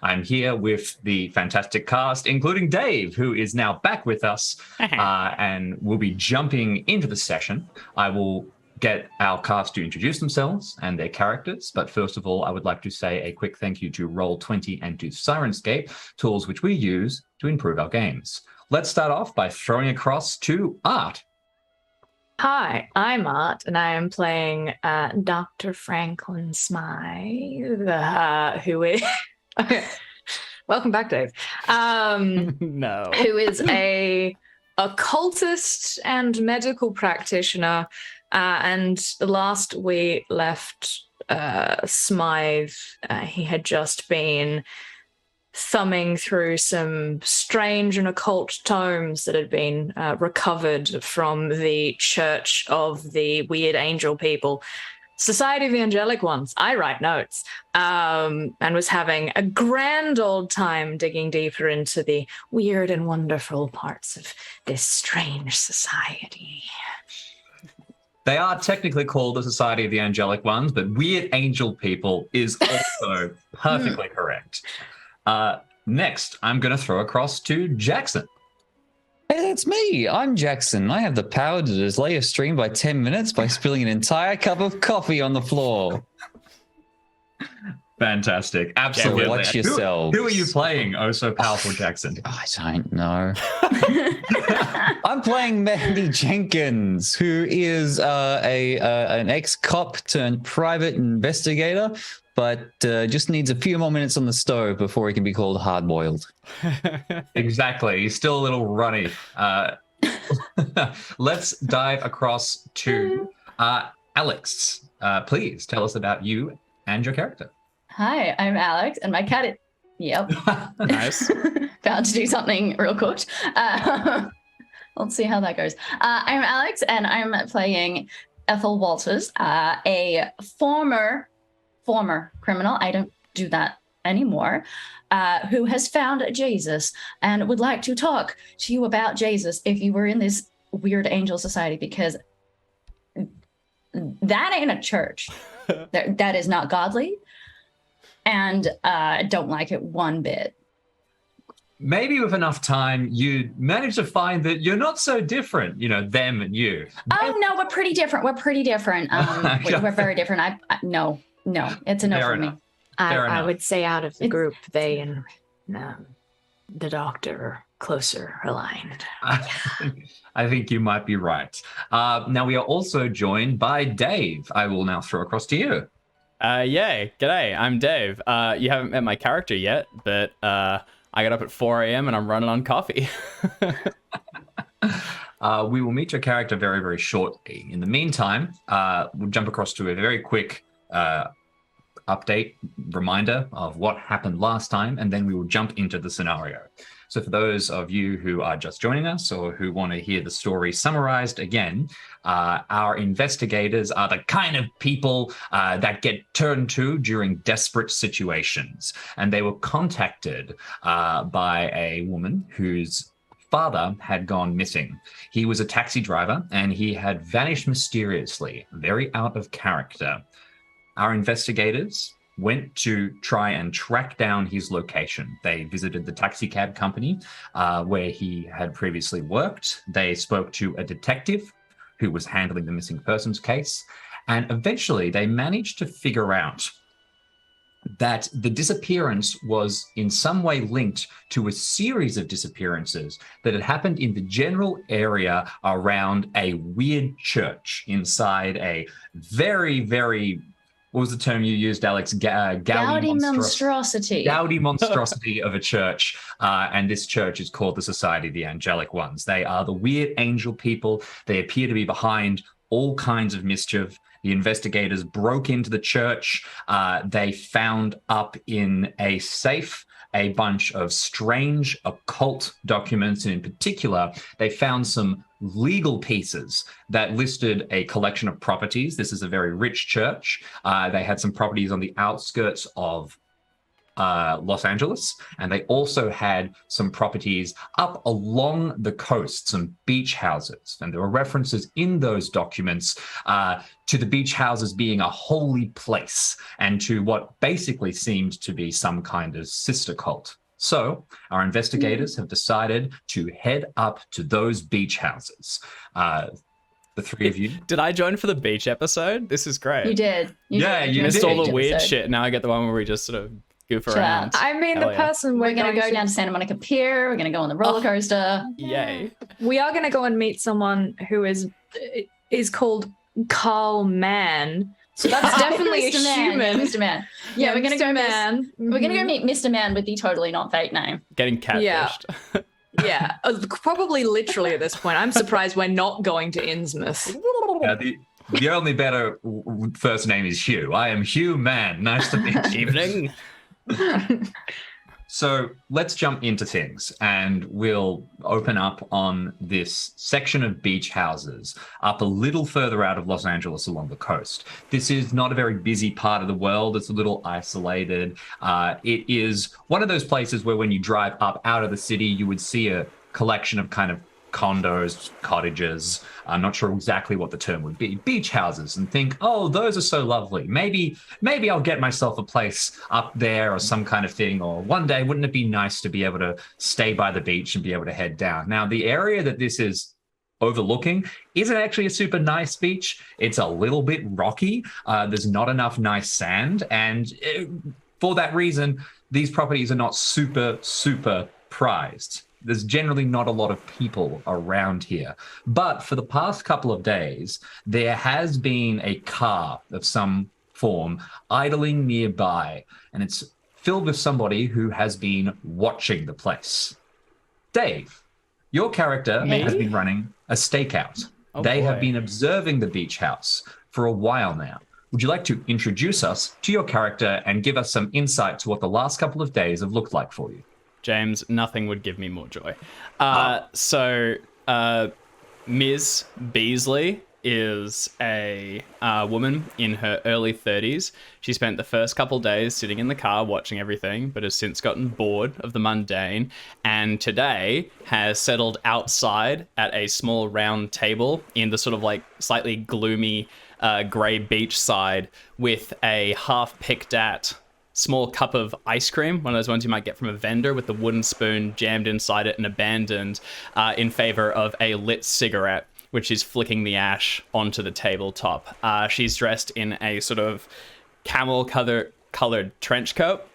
I'm here with the fantastic cast, including Dave, who is now back with us, and we'll be jumping into the session. I will get our cast to introduce themselves and their characters, but first of all, I would like to say a quick thank you to Roll20 and to Sirenscape, tools which we use to improve our games. Let's start off by throwing across to Art. Hi, I'm Art, and I am playing Dr. Franklin Smythe, who is... Welcome back, Dave. No. Who is a occultist and medical practitioner, and last we left Smythe, he had just been thumbing through some strange and occult tomes that had been recovered from the Church of the Weird Angel People, Society of the Angelic Ones. I write notes, and was having a grand old time digging deeper into the weird and wonderful parts of this strange society. They are technically called the Society of the Angelic Ones, but Weird Angel People is also perfectly correct. Next, I'm going to throw across to Jackson. Hey, that's me. I'm Jackson. I have the power to delay a stream by 10 minutes by spilling an entire cup of coffee on the floor. Fantastic. Absolutely. So watch yourself. Who are you playing, oh so powerful Jackson? I don't know. I'm playing Mandy Jenkins, who is an ex-cop turned private investigator, but just needs a few more minutes on the stove before he can be called hard-boiled. Exactly. He's still a little runny. Let's dive across to Alex. Please tell us about you and your character. Hi, I'm Alex, and my cat is... Yep. Nice. About to do something real quick. Let's see how that goes. I'm Alex, and I'm playing Ethel Walters, a former criminal. I don't do that anymore, who has found Jesus and would like to talk to you about Jesus if you were in this weird angel society, because that ain't a church. That is not godly, and I don't like it one bit. Maybe with enough time, you'd manage to find that you're not so different, them and you. Oh, no, we're pretty different. We're very different. No, it's a no for me. I would say out of the group, they and the doctor are closer aligned. I think you might be right. Now, we are also joined by Dave. I will now throw across to you. Yay. G'day, I'm Dave. You haven't met my character yet, but I got up at 4 a.m. and I'm running on coffee. We will meet your character very, very shortly. In the meantime, we'll jump across to a very quick update reminder of what happened last time, and then we will jump into the scenario. So for those of you who are just joining us or who want to hear the story summarized again, our investigators are the kind of people that get turned to during desperate situations. And they were contacted by a woman whose father had gone missing. He was a taxi driver and he had vanished mysteriously, very out of character. Our investigators went to try and track down his location. They visited the taxi cab company where he had previously worked. They spoke to a detective who was handling the missing persons case. And eventually they managed to figure out that the disappearance was in some way linked to a series of disappearances that had happened in the general area around a weird church inside a very, very... What was the term you used, Alex? Gaudy monstrosity. Gaudy monstrosity of a church. And this church is called the Society of the Angelic Ones. They are the weird angel people. They appear to be behind all kinds of mischief. The investigators broke into the church. They found up in a safe a bunch of strange occult documents, and in particular, they found some legal pieces that listed a collection of properties. This is a very rich church. They had some properties on the outskirts of Los Angeles, and they also had some properties up along the coast, some beach houses. And there were references in those documents to the beach houses being a holy place and to what basically seemed to be some kind of sister cult. So our investigators have decided to head up to those beach houses. The three of you. Did I join for the beach episode? This is great. You did. Yeah, you Missed did. all the weird episode. shit. Now I get the one where we just sort of goof Chill around. out. I mean, Hell the yeah. person We're going to go down to Santa Monica Pier. We're going to go on the roller coaster. Yay. We are going to go and meet someone who is called Carl Mann. So that's definitely a Mr. Man. human. Mr. Man. Yeah, we're going to go Mr. Man. We're going to go meet Mr. Man with the totally not fake name. Getting catfished. Yeah. Yeah, probably literally at this point. I'm surprised we're not going to Innsmouth. The only better first name is Hugh. I am Hugh Mann. Nice to meet you. Evening. So let's jump into things, and we'll open up on this section of beach houses up a little further out of Los Angeles along the coast. This is not a very busy part of the world. It's a little isolated. It is one of those places where when you drive up out of the city, you would see a collection of kind of condos, cottages, I'm not sure exactly what the term would be, beach houses, and think, oh, those are so lovely. Maybe I'll get myself a place up there or some kind of thing, or one day, wouldn't it be nice to be able to stay by the beach and be able to head down? Now, the area that this is overlooking isn't actually a super nice beach. It's a little bit rocky. There's not enough nice sand, and for that reason, these properties are not super prized. There's generally not a lot of people around here. But for the past couple of days, there has been a car of some form idling nearby, and it's filled with somebody who has been watching the place. Dave, your character has been running a stakeout. They have been observing the beach house for a while now. Would you like to introduce us to your character and give us some insight to what the last couple of days have looked like for you? James, nothing would give me more joy. So, Ms. Beasley is a woman in her early 30s. She spent the first couple days sitting in the car watching everything, but has since gotten bored of the mundane, and today has settled outside at a small round table in the sort of like slightly gloomy grey beachside with a half-picked at small cup of ice cream, one of those ones you might get from a vendor with the wooden spoon jammed inside it and abandoned, in favor of a lit cigarette, which she's flicking the ash onto the tabletop. She's dressed in a sort of camel-colored trench coat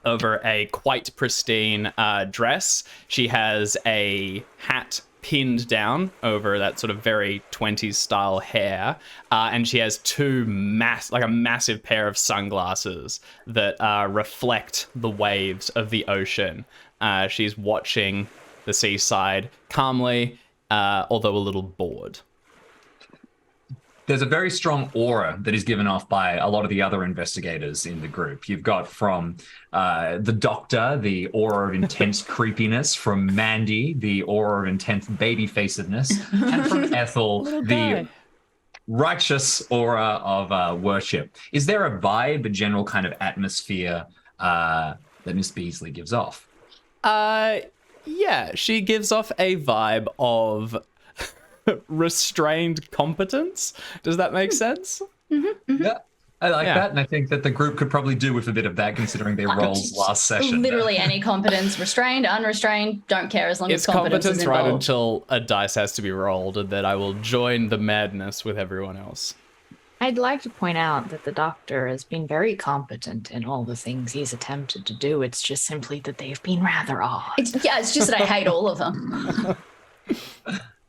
over a quite pristine dress. She has a hat pinned down over that sort of very 20s style hair, and she has a massive pair of sunglasses that reflect the waves of the ocean. She's watching the seaside calmly, although a little bored. There's a very strong aura that is given off by a lot of the other investigators in the group. You've got from the doctor, the aura of intense creepiness, from Mandy, the aura of intense baby-facedness, and from Ethel, the righteous aura of worship. Is there a vibe, a general kind of atmosphere that Miss Beasley gives off? Yeah, she gives off a vibe of restrained competence. Does that make sense? Yeah, I like that, and I think that the group could probably do with a bit of that, considering their roles last session. Literally any competence, restrained, unrestrained, don't care as long as It's competence is competence involved. right until a dice has to be rolled, and that I will join the madness with everyone else. I'd like to point out that the doctor has been very competent in all the things he's attempted to do. It's just simply that they've been rather odd. It's just that I hate all of them.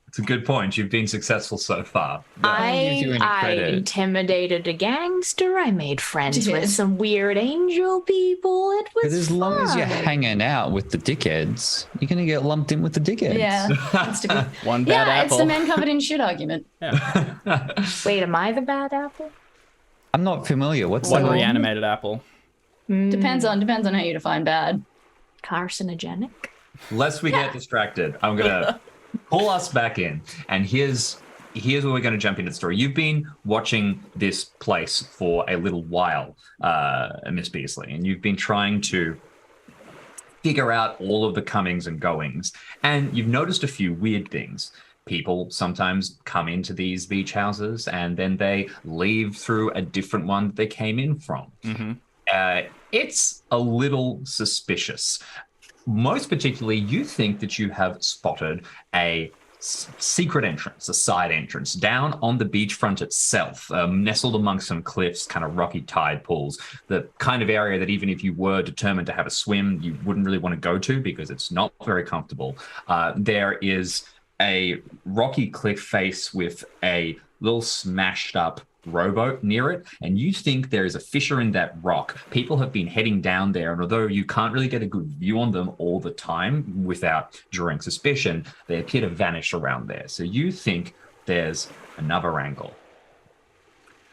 It's a good point. You've been successful so far. give you any I credit. intimidated a gangster. I made friends with Yes. some weird angel people. It was But as long as you're fun. hanging out with the dickheads, you're going to get lumped in with the dickheads. Yeah, that's to be. One bad Yeah, apple. it's the men covered in shit argument. Wait, am I the bad apple? I'm not familiar. What's One that? reanimated apple. Depends on how you define bad. Carcinogenic? Lest we get distracted, I'm going to pull us back in. And here's here's where we're going to jump into the story. You've been watching this place for a little while, Miss Beasley, and you've been trying to figure out all of the comings and goings. And you've noticed a few weird things. People sometimes come into these beach houses and then they leave through a different one that they came in from. It's a little suspicious. Most particularly, you think that you have spotted a secret entrance, a side entrance down on the beachfront itself, nestled amongst some cliffs, kind of rocky tide pools, the kind of area that even if you were determined to have a swim, you wouldn't really want to go to because it's not very comfortable. There is a rocky cliff face with a little smashed up rowboat near it, and you think there is a fissure in that rock. People have been heading down there, and although you can't really get a good view on them all the time without drawing suspicion, they appear to vanish around there. So you think there's another angle.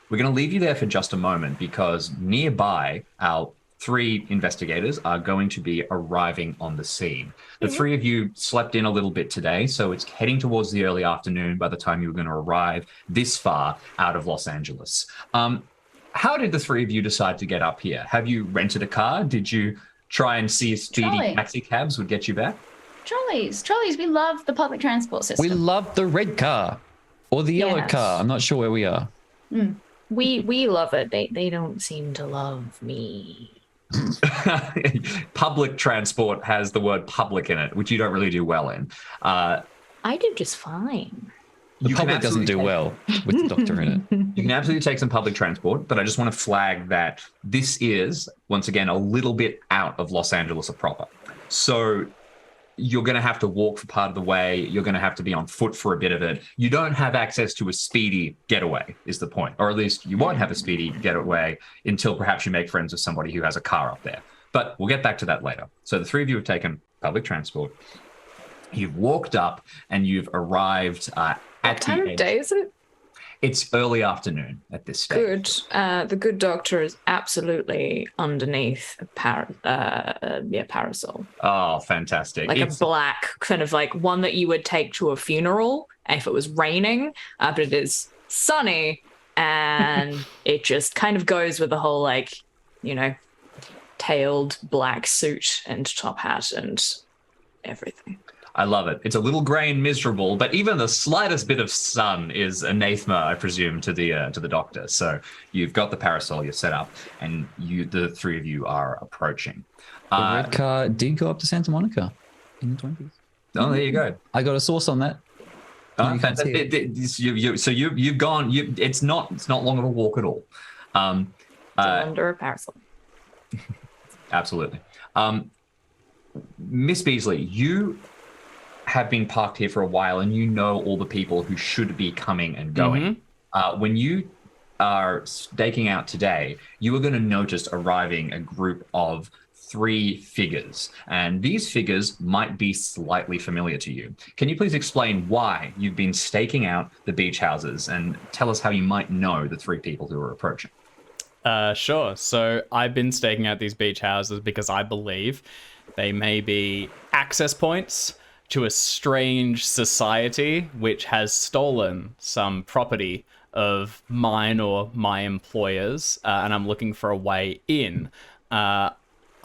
We're going to leave you there for just a moment because nearby, our 3 investigators are going to be arriving on the scene. The 3 of you slept in a little bit today, so it's heading towards the early afternoon by the time you're going to arrive this far out of Los Angeles. How did the 3 of you decide to get up here? Have you rented a car? Did you try and see if speedy taxi cabs would get you back? Trolleys. We love the public transport system. We love the red car or the yellow car. I'm not sure where we are. We love it. They don't seem to love me. Public transport has the word public in it, which you don't really do well in. I do just fine. The public doesn't do well with the doctor in it. You can absolutely take some public transport, but I just want to flag that this is, once again, a little bit out of Los Angeles proper. So you're going to have to walk for part of the way. You're going to have to be on foot for a bit of it. You don't have access to a speedy getaway, is the point. Or at least you won't have a speedy getaway until perhaps you make friends with somebody who has a car up there. But we'll get back to that later. So the 3 of you have taken public transport. You've walked up and you've arrived at what time of day is it? It's early afternoon at this stage. Good. The good doctor is absolutely underneath a parasol. Oh, fantastic. Like a black, kind of like one that you would take to a funeral if it was raining, but it is sunny and it just kind of goes with the whole, like, you know, tailed black suit and top hat and everything. I love it. It's a little grey and miserable, but even the slightest bit of sun is anathema, I presume, to the doctor. So you've got the parasol, you're set up, and the 3 of you are approaching. The red car did go up to Santa Monica in the 20s. Oh, there you go. I got a source on that. Oh, fantastic. So you've gone. It's not long of a walk at all. Under a parasol. Absolutely. Miss Beasley, you have been parked here for a while and you know all the people who should be coming and going. When you are staking out today, you are going to notice arriving a group of 3 figures, and these figures might be slightly familiar to you. Can you please explain why you've been staking out the beach houses and tell us how you might know the 3 people who are approaching? Sure. So I've been staking out these beach houses because I believe they may be access points to a strange society which has stolen some property of mine or my employers, and I'm looking for a way in.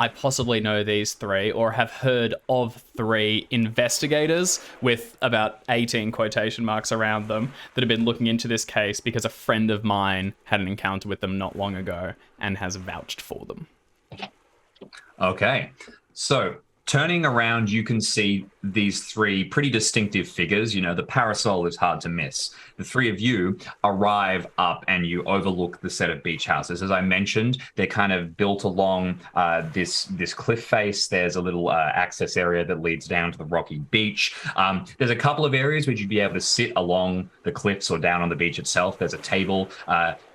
I possibly know these 3 or have heard of 3 investigators with about 18 quotation marks around them that have been looking into this case because a friend of mine had an encounter with them not long ago and has vouched for them. Okay. So turning around, you can see these 3 pretty distinctive figures. You know, the parasol is hard to miss. The 3 of you arrive up and you overlook the set of beach houses. As I mentioned, they're kind of built along this cliff face. There's a little access area that leads down to the rocky beach. There's a couple of areas where you'd be able to sit along the cliffs or down on the beach itself. There's a table.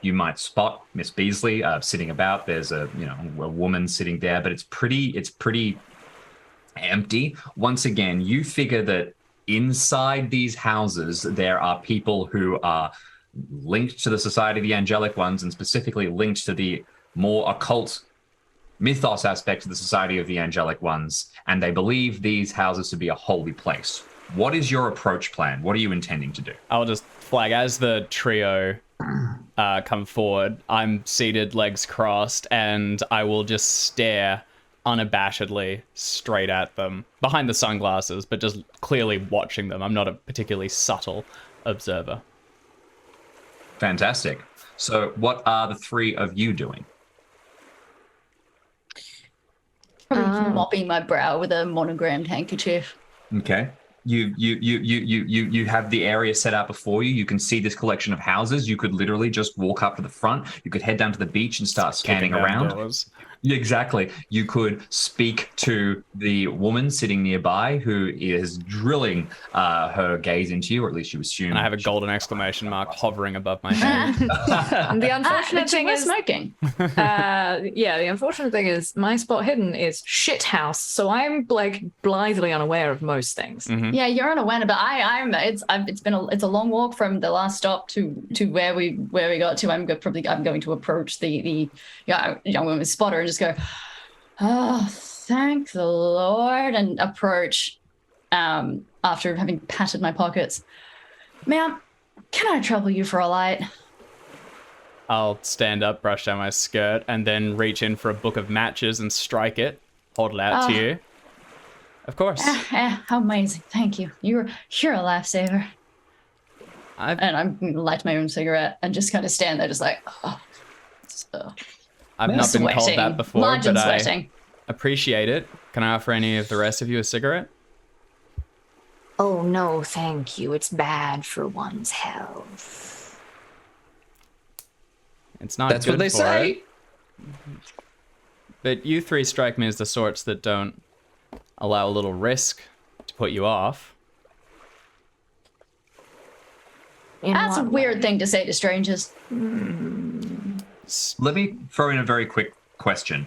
You might spot Miss Beasley sitting about. There's a woman sitting there, but it's pretty empty. Once again, you figure that inside these houses there are people who are linked to the Society of the Angelic Ones, and specifically linked to the more occult mythos aspect of the Society of the Angelic Ones, and they believe these houses to be a holy place. What is your approach plan? What are you intending to do? I'll just flag as the trio come forward. I'm seated, legs crossed, and I will just stare unabashedly straight at them behind the sunglasses, but just clearly watching them. I'm not a particularly subtle observer. Fantastic. So what are the three of you doing? Probably mopping my brow with a monogrammed handkerchief. Okay. You have the area set out before you. You can see this collection of houses. You could literally just walk up to the front. You could head down to the beach and start scanning around. Doors. Exactly. You could speak to the woman sitting nearby who is drilling her gaze into you, or at least you assume. And I have a golden exclamation mark hovering above my head. And the unfortunate thing is, smoking. the unfortunate thing is my spot hidden is shit house, so I'm like blithely unaware of most things. Mm-hmm. Yeah, you're unaware, but it's a long walk from the last stop to where we got to. I'm going to approach the young woman's spotter and just go, oh, thank the Lord, and approach after having patted my pockets. Ma'am, can I trouble you for a light? I'll stand up, brush down my skirt, and then reach in for a book of matches and strike it. Hold it out to you. Of course. How amazing. Thank you. You're a lifesaver. And I'm going to light my own cigarette and just kind of stand there just like, I've not been called that before, but sweating. I appreciate it. Can I offer any of the rest of you a cigarette? Oh, no, thank you. It's bad for one's health. It's not That's good what they for say. it. But you three strike me as the sorts that don't allow a little risk to put you off. That's a weird thing to say to strangers. Let me throw in a very quick question.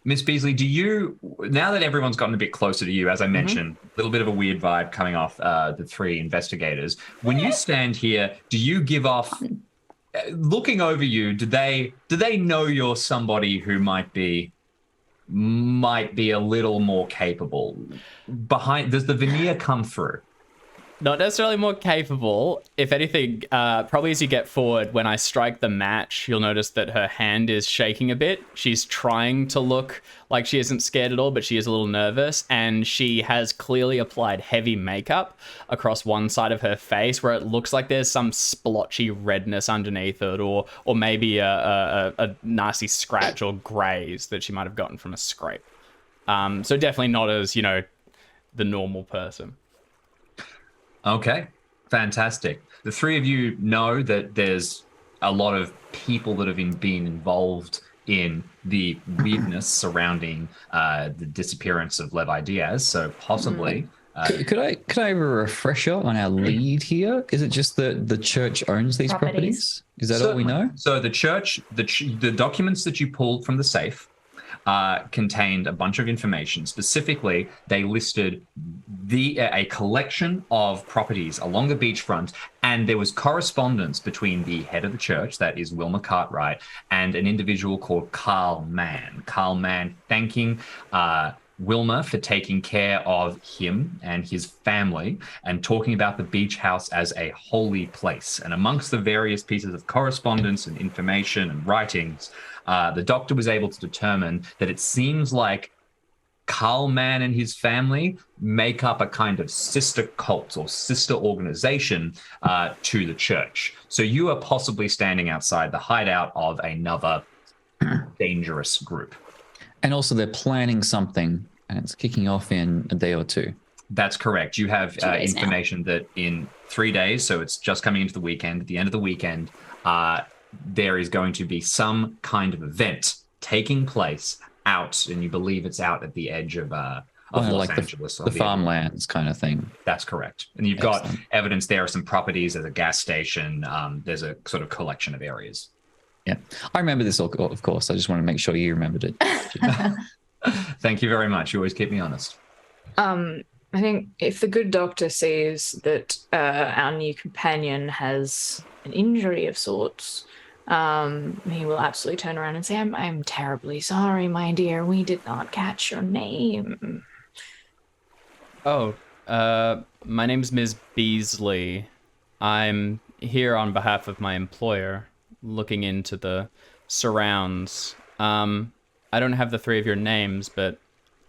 Miss Beasley, do you, now that everyone's gotten a bit closer to you, as I mentioned, a little bit of a weird vibe coming off the three investigators, when you stand here, do you give off, looking over you, do they know you're somebody who might be a little more capable? Does the veneer come through? Not necessarily more capable. If anything, probably as you get forward, when I strike the match, you'll notice that her hand is shaking a bit. She's trying to look like she isn't scared at all, but she is a little nervous. And she has clearly applied heavy makeup across one side of her face where it looks like there's some splotchy redness underneath it, or maybe a nasty scratch or graze that she might have gotten from a scrape. So definitely not as, the normal person. Okay, fantastic. The three of you know that there's a lot of people that have been involved in the weirdness surrounding the disappearance of Levi Diaz, so possibly... Could I have a refresher on our lead here? Is it just the church owns these properties? Is that all we know? So the church, the documents that you pulled from the safe contained a bunch of information. Specifically, they listed a collection of properties along the beachfront, and there was correspondence between the head of the church, that is Wilma Cartwright, and an individual called Carl Mann. Carl Mann thanking Wilma for taking care of him and his family, and talking about the beach house as a holy place. And amongst the various pieces of correspondence and information and writings, the doctor was able to determine that it seems like Carl Mann and his family make up a kind of sister cult or sister organization to the church. So you are possibly standing outside the hideout of another dangerous group. And also they're planning something, and it's kicking off in a day or two. That's correct. You have information that in 3 days, so it's just coming into the weekend, at the end of the weekend, there is going to be some kind of event taking place out, and you believe it's out at the edge of Los Angeles. The farmlands kind of thing. That's correct. And you've got evidence there of some properties, there's a gas station, there's a sort of collection of areas. Yeah, I remember this, of course. I just want to make sure you remembered it. Thank you very much. You always keep me honest. I think if the good doctor sees that our new companion has an injury of sorts, he will absolutely turn around and say, I'm terribly sorry, my dear. We did not catch your name. Oh, My name's Ms. Beasley. I'm here on behalf of my employer, looking into the surrounds. I don't have the three of your names, but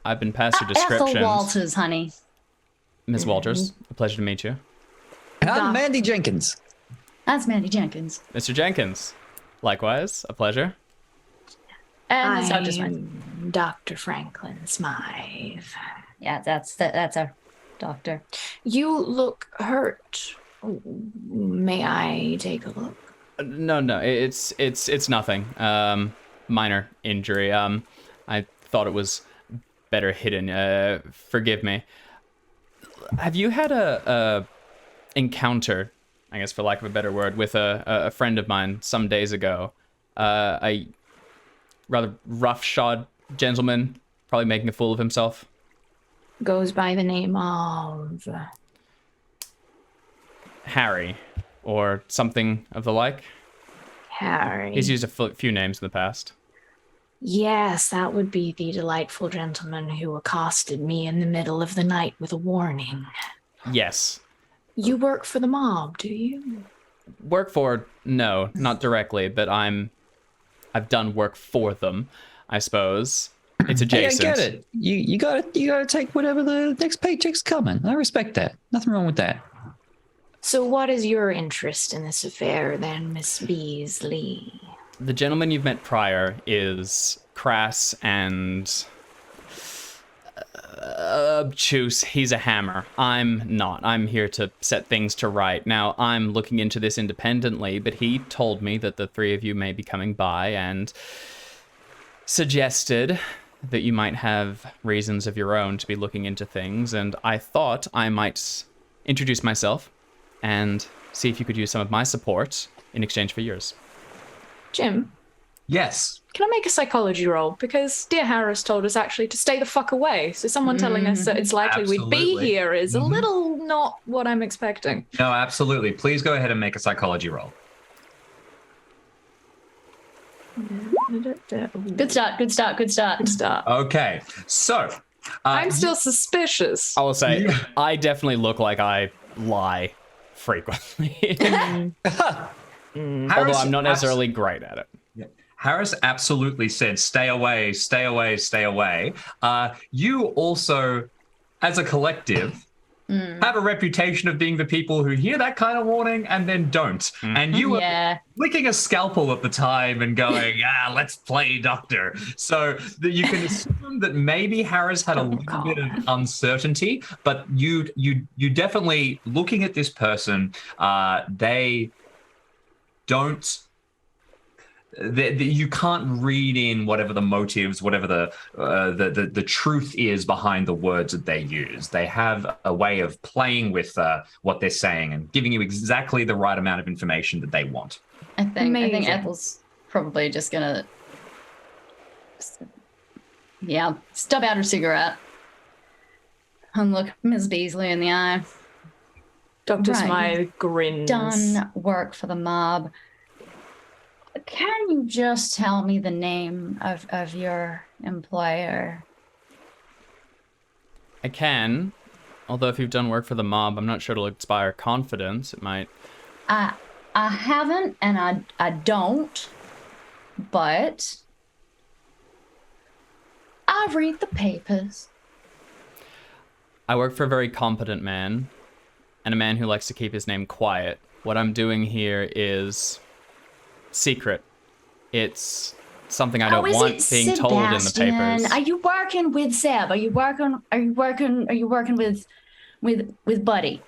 I've been passed your descriptions. Ethel Walters, honey. Ms. Walters, a pleasure to meet you. And I'm Mandy Jenkins. That's Mandy Jenkins. Mr. Jenkins, likewise, a pleasure. And Dr. Smythe. I'm Dr. Franklin Smythe. Yeah, that's our doctor. You look hurt. May I take a look? No, it's nothing. Minor injury. I thought it was better hidden. Forgive me. Have you had a encounter, I guess for lack of a better word, with a friend of mine some days ago? A rather roughshod gentleman, probably making a fool of himself. Goes by the name of Harry, or something of the like. Harry. He's used a few names in the past. Yes, that would be the delightful gentleman who accosted me in the middle of the night with a warning. Yes. You work for the mob, do you? Work for? No, not directly, but I've done work for them, I suppose. It's adjacent. Hey, I get it. You gotta take whatever the next paycheck's coming. I respect that. Nothing wrong with that. So what is your interest in this affair then, Miss Beasley? The gentleman you've met prior is crass and obtuse. He's a hammer. I'm not. I'm here to set things to right. Now, I'm looking into this independently, but he told me that the three of you may be coming by and suggested that you might have reasons of your own to be looking into things, and I thought I might introduce myself and see if you could use some of my support in exchange for yours. Jim, Yes. can I make a psychology roll? Because dear Harris told us actually to stay the fuck away. So someone telling us that it's likely we'd be Absolutely. here is a little not what I'm expecting. No, absolutely. Please go ahead and make a psychology roll. Good start. Start. Okay. So, I'm still suspicious. I will say, I definitely look like I lie frequently. Although I'm not necessarily great at it. Harris absolutely said, stay away, stay away, stay away. You also, as a collective, have a reputation of being the people who hear that kind of warning and then don't. And you were licking a scalpel at the time and going, let's play doctor. So that you can assume that maybe Harris had a little bit of uncertainty, but you definitely, looking at this person, they don't... you can't read in whatever the motives, whatever the truth is behind the words that they use. They have a way of playing with what they're saying and giving you exactly the right amount of information that they want. I think Ethel's probably just gonna stub out her cigarette and look Ms. Beasley in the eye. Dr. Right. Smythe grins. Done work for the mob. Can you just tell me the name of your employer? I can, although if you've done work for the mob, I'm not sure it'll inspire confidence. It might. I haven't, and I don't, but I read the papers. I work for a very competent man, and a man who likes to keep his name quiet. What I'm doing here is secret. It's something I don't want being told in the papers. Are you working with Seb? Are you working with Buddy?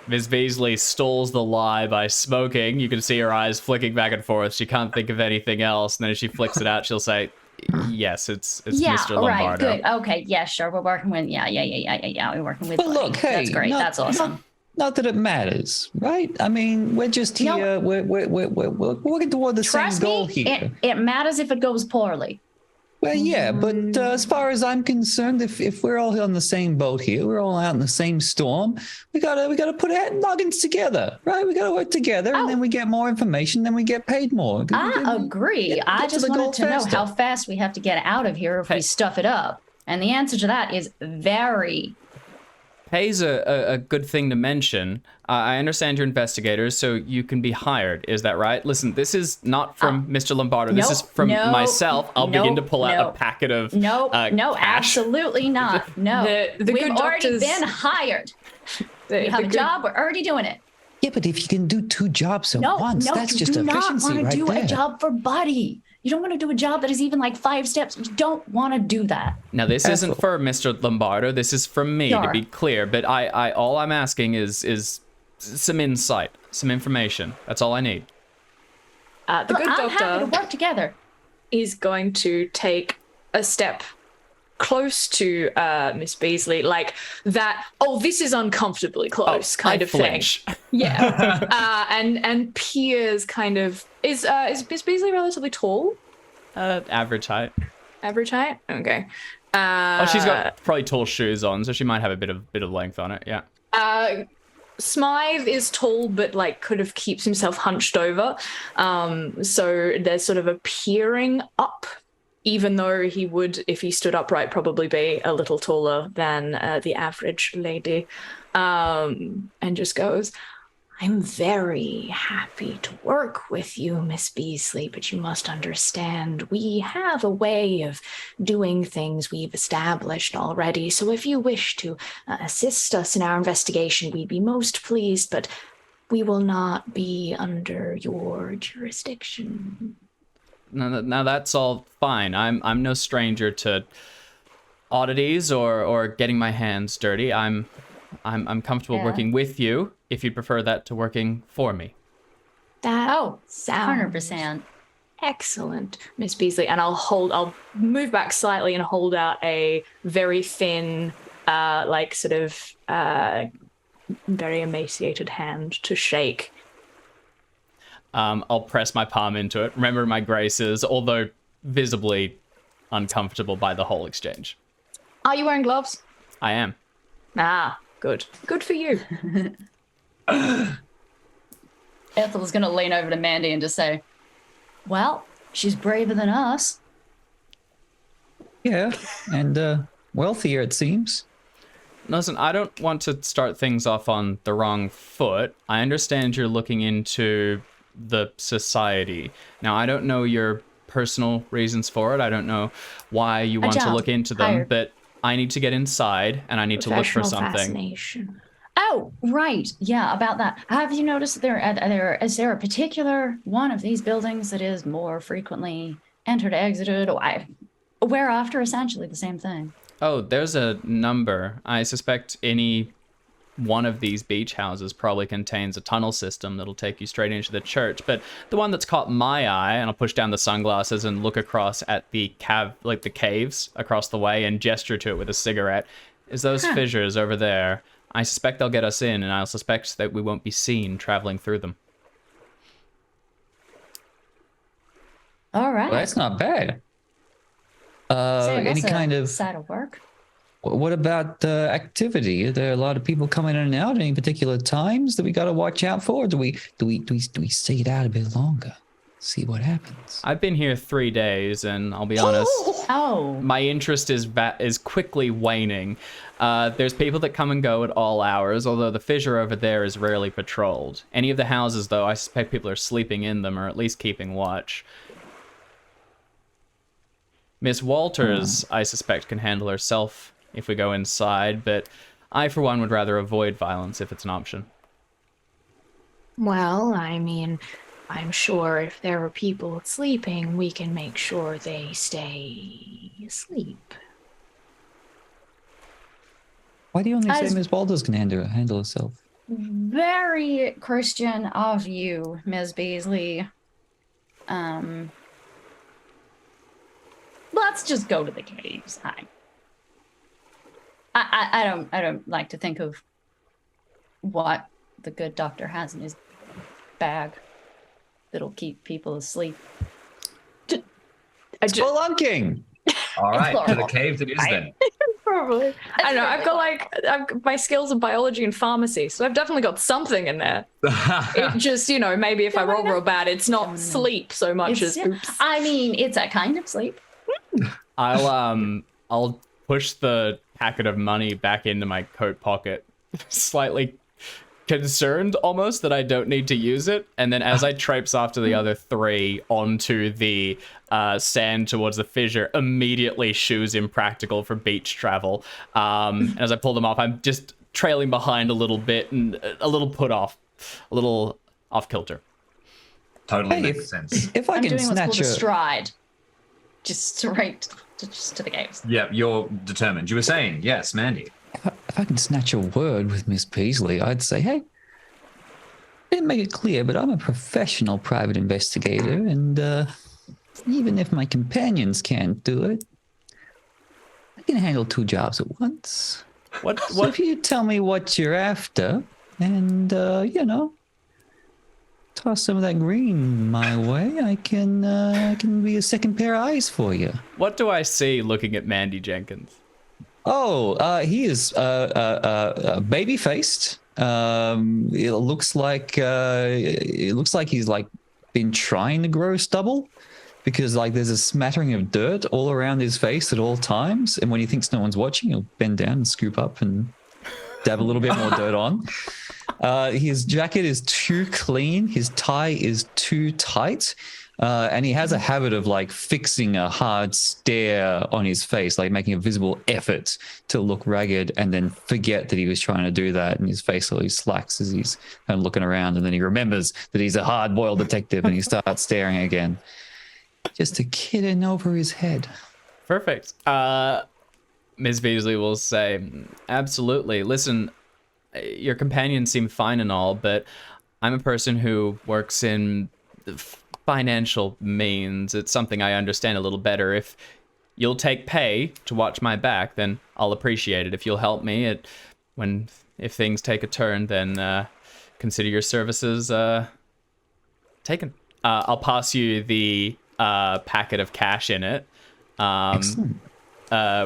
Ms. Beasley stalls the lie by smoking. You can see her eyes flicking back and forth. She can't think of anything else. And then as she flicks it out, she'll say, yes, it's Mr. Lombardo. Right, good. Okay, yeah, sure. We're working with, we're working with But Buddy. look, hey, that's great. That's awesome. Not that it matters, right? I mean, we're just here. No. We're working toward the Trust same goal me, here. it matters if it goes poorly. Well, yeah, but as far as I'm concerned, if we're all on the same boat here, we're all out in the same storm. We gotta put our noggins together, right? We gotta work together, and then we get more information, then we get paid more. I agree. Get I to just the wanted goal to know faster. how fast we have to get out of here if we stuff it up. And the answer to that is very Pay's a good thing to mention. I understand you're investigators, so you can be hired. Is that right? Listen, this is not from Mr. Lombardo. This is from myself. I'll begin to pull out a packet of no, cash. absolutely not. No, The we've good already doctors- been hired. We have a job. We're already doing it. Yeah, but if you can do 2 jobs at once, that's just you do not efficiency want to right do there. a job for Buddy. You don't want to do a job that is even like 5 steps. You don't want to do that. Now, this isn't for Mr. Lombardo. This is from me, to Sure. be clear. But I all I'm asking is some insight, some information. That's all I need. The good I'm happy to doctor work together. is going to take a step close to Miss Beasley, like that. Oh, this is uncomfortably close, kind I of flinch. thing. Yeah, and peers kind of is Miss Beasley relatively tall? Average height. Average height? Okay. Oh, she's got probably tall shoes on, so she might have a bit of length on it. Yeah. Smythe is tall, but like could have keeps himself hunched over. So there's sort of a peering up, even though he would, if he stood upright, probably be a little taller than the average lady. And just goes, I'm very happy to work with you, Miss Beasley, but you must understand we have a way of doing things we've established already. So if you wish to assist us in our investigation, we'd be most pleased, but we will not be under your jurisdiction. Now that's all fine. I'm no stranger to oddities or getting my hands dirty. I'm comfortable working with you, if you prefer that to working for me. That sounds 100%. excellent, Miss Beasley. And I'll move back slightly and hold out a very thin, like sort of very emaciated hand to shake. I'll press my palm into it. Remember my graces, although visibly uncomfortable by the whole exchange. Are you wearing gloves? I am. Ah, good. Good for you. Ethel's going to lean over to Mandy and just say, well, she's braver than us. Yeah, and wealthier it seems. Listen, I don't want to start things off on the wrong foot. I understand you're looking into the society. Now, I don't know your personal reasons for it. I don't know why you want to look into them, hired. but I need to get inside and I need to look for Professional something. fascination. Oh, right. Yeah, about that. Have you noticed is there a particular one of these buildings that is more frequently entered, exited, where after essentially the same thing? Oh, there's a number. I suspect any one of these beach houses probably contains a tunnel system that'll take you straight into the church. But the one that's caught my eye, and I'll push down the sunglasses and look across at the the caves across the way and gesture to it with a cigarette, is those fissures over there. I suspect they'll get us in, and I'll suspect that we won't be seen traveling through them. All right. Well, that's not bad. Say, Any that's kind a of... side of work. What about activity? Are there a lot of people coming in and out at any particular times that we got to watch out for? Or do we stay it out a bit longer? See what happens. I've been here 3 days, and I'll be honest, Oh, my interest is quickly waning. There's people that come and go at all hours, although the fissure over there is rarely patrolled. Any of the houses, though, I suspect people are sleeping in them or at least keeping watch. Miss Walters, I suspect, can handle herself if we go inside, but I, for one, would rather avoid violence if it's an option. Well, I mean, I'm sure if there are people sleeping, we can make sure they stay asleep. Why do you only say As- Ms. Walters can handle herself? very Christian of you, Ms. Beasley. Let's just go to the caves. I don't like to think of what the good doctor has in his bag that'll keep people asleep. Spelunking! All right, to the plural. caves it is then. Probably. I don't know. I've got my skills in biology and pharmacy, so I've definitely got something in there. It just, maybe if I roll real bad, it's not sleep so much as oops. I mean, it's a kind of sleep. I'll push the packet of money back into my coat pocket, slightly concerned almost that I don't need to use it. And then as I traipse after the other three onto the sand towards the fissure, immediately shoes impractical for beach travel. And as I pull them off, I'm just trailing behind a little bit and a little put off, a little off kilter. Totally Hey, makes sense. If I I'm can doing what's called snatch a a stride. Just straight to the games. Yeah, you're determined. You were saying, yes, Mandy. if I can snatch a word with Miss Beasley, I'd say, hey, I didn't make it clear, but I'm a professional private investigator, and even if my companions can't do it, I can handle 2 jobs at once. So if you tell me what you're after, and toss some of that green my way, I can be a second pair of eyes for you. What do I see looking at Mandy Jenkins? Oh, he is baby faced. It looks like he's like been trying to grow stubble, because like there's a smattering of dirt all around his face at all times, and when he thinks no one's watching, he'll bend down and scoop up and dab a little bit more dirt on. His jacket is too clean, his tie is too tight, and he has a habit of like fixing a hard stare on his face, like making a visible effort to look ragged and then forget that he was trying to do that, and his face slowly slacks as he's kind of looking around, and then he remembers that he's a hard-boiled detective and he starts staring again. Just a kid in over his head. Perfect. Ms. Beasley will say, absolutely. Listen, your companions seem fine and all, but I'm a person who works in financial means. It's something I understand a little better. If you'll take pay to watch my back, then I'll appreciate it. If you'll help me if things take a turn, then consider your services taken. I'll pass you the packet of cash in it. Excellent.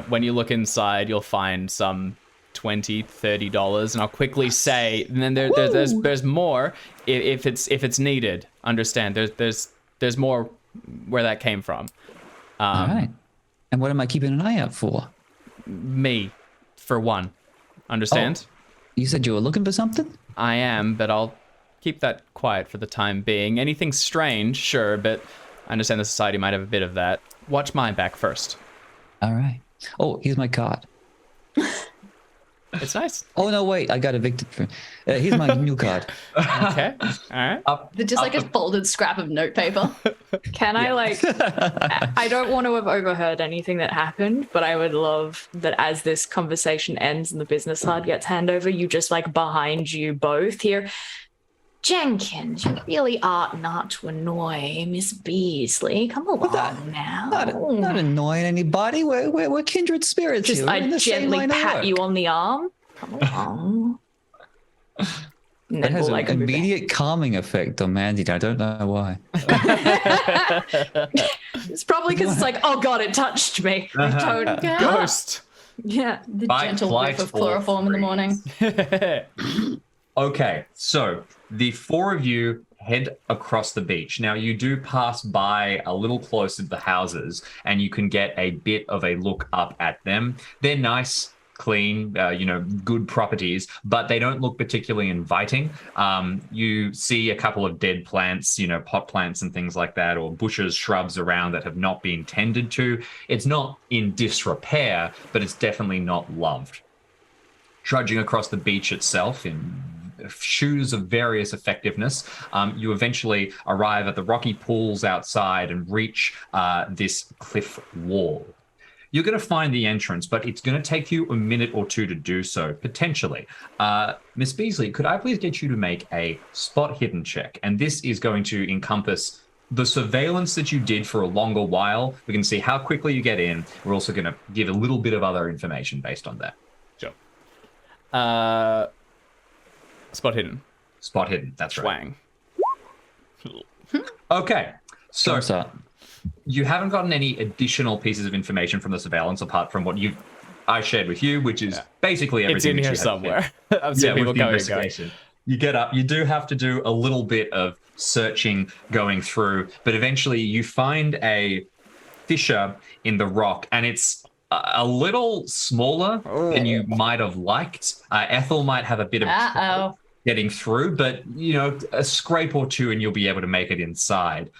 When you look inside, you'll find some $20-$30, and I'll quickly say, and then there's more if it's needed. Understand? There's more where that came from. All right. And what am I keeping an eye out for? Me, for one. Understand? Oh, you said you were looking for something? I am, but I'll keep that quiet for the time being. Anything strange, sure, but I understand the society might have a bit of that. Watch my back first. All right. Oh, here's my card. It's nice. Oh, no, wait. I got evicted from... here's my new card. Okay. All right. They're just like a folded scrap of notepaper. Can I I don't want to have overheard anything that happened, but I would love that as this conversation ends and the business card gets handed over, you just like behind you both here. Jenkins, you really ought not to annoy Miss Beasley. Come along now. Not annoying anybody. We're kindred spirits Just here. We're I in the same gently line of pat work. you on the arm. Come along. And That then has we'll an immediate calming effect on Mandy. I don't know why. It's probably because it's like, oh god, it touched me. I don't get Ghost. Yeah. The Fight, gentle flight, whiff of or chloroform in the morning. Okay, so the 4 of you head across the beach. Now, you do pass by a little closer to the houses, and you can get a bit of a look up at them. They're nice, clean, good properties, but they don't look particularly inviting. You see a couple of dead plants, pot plants and things like that, or bushes, shrubs around that have not been tended to. It's not in disrepair, but it's definitely not loved. Trudging across the beach itself in shoes of various effectiveness, you eventually arrive at the rocky pools outside and reach this cliff wall. You're going to find the entrance, but it's going to take you a minute or two to do so, potentially. Miss Beasley, could I please get you to make a spot hidden check? And this is going to encompass the surveillance that you did for a longer while. We can see how quickly you get in. We're also going to give a little bit of other information based on that. Sure. Spot hidden. Spot hidden, that's right. Swang. Okay, so What's that? you haven't gotten any additional pieces of information from the surveillance apart from what I shared with you, which is basically It's everything in that here you had somewhere. I've seen with people the going. investigation. You get up, you do have to do a little bit of searching going through, but eventually you find a fissure in the rock, and it's a little smaller than you might have liked. Ethel might have a bit of trouble getting through, but a scrape or two and you'll be able to make it inside.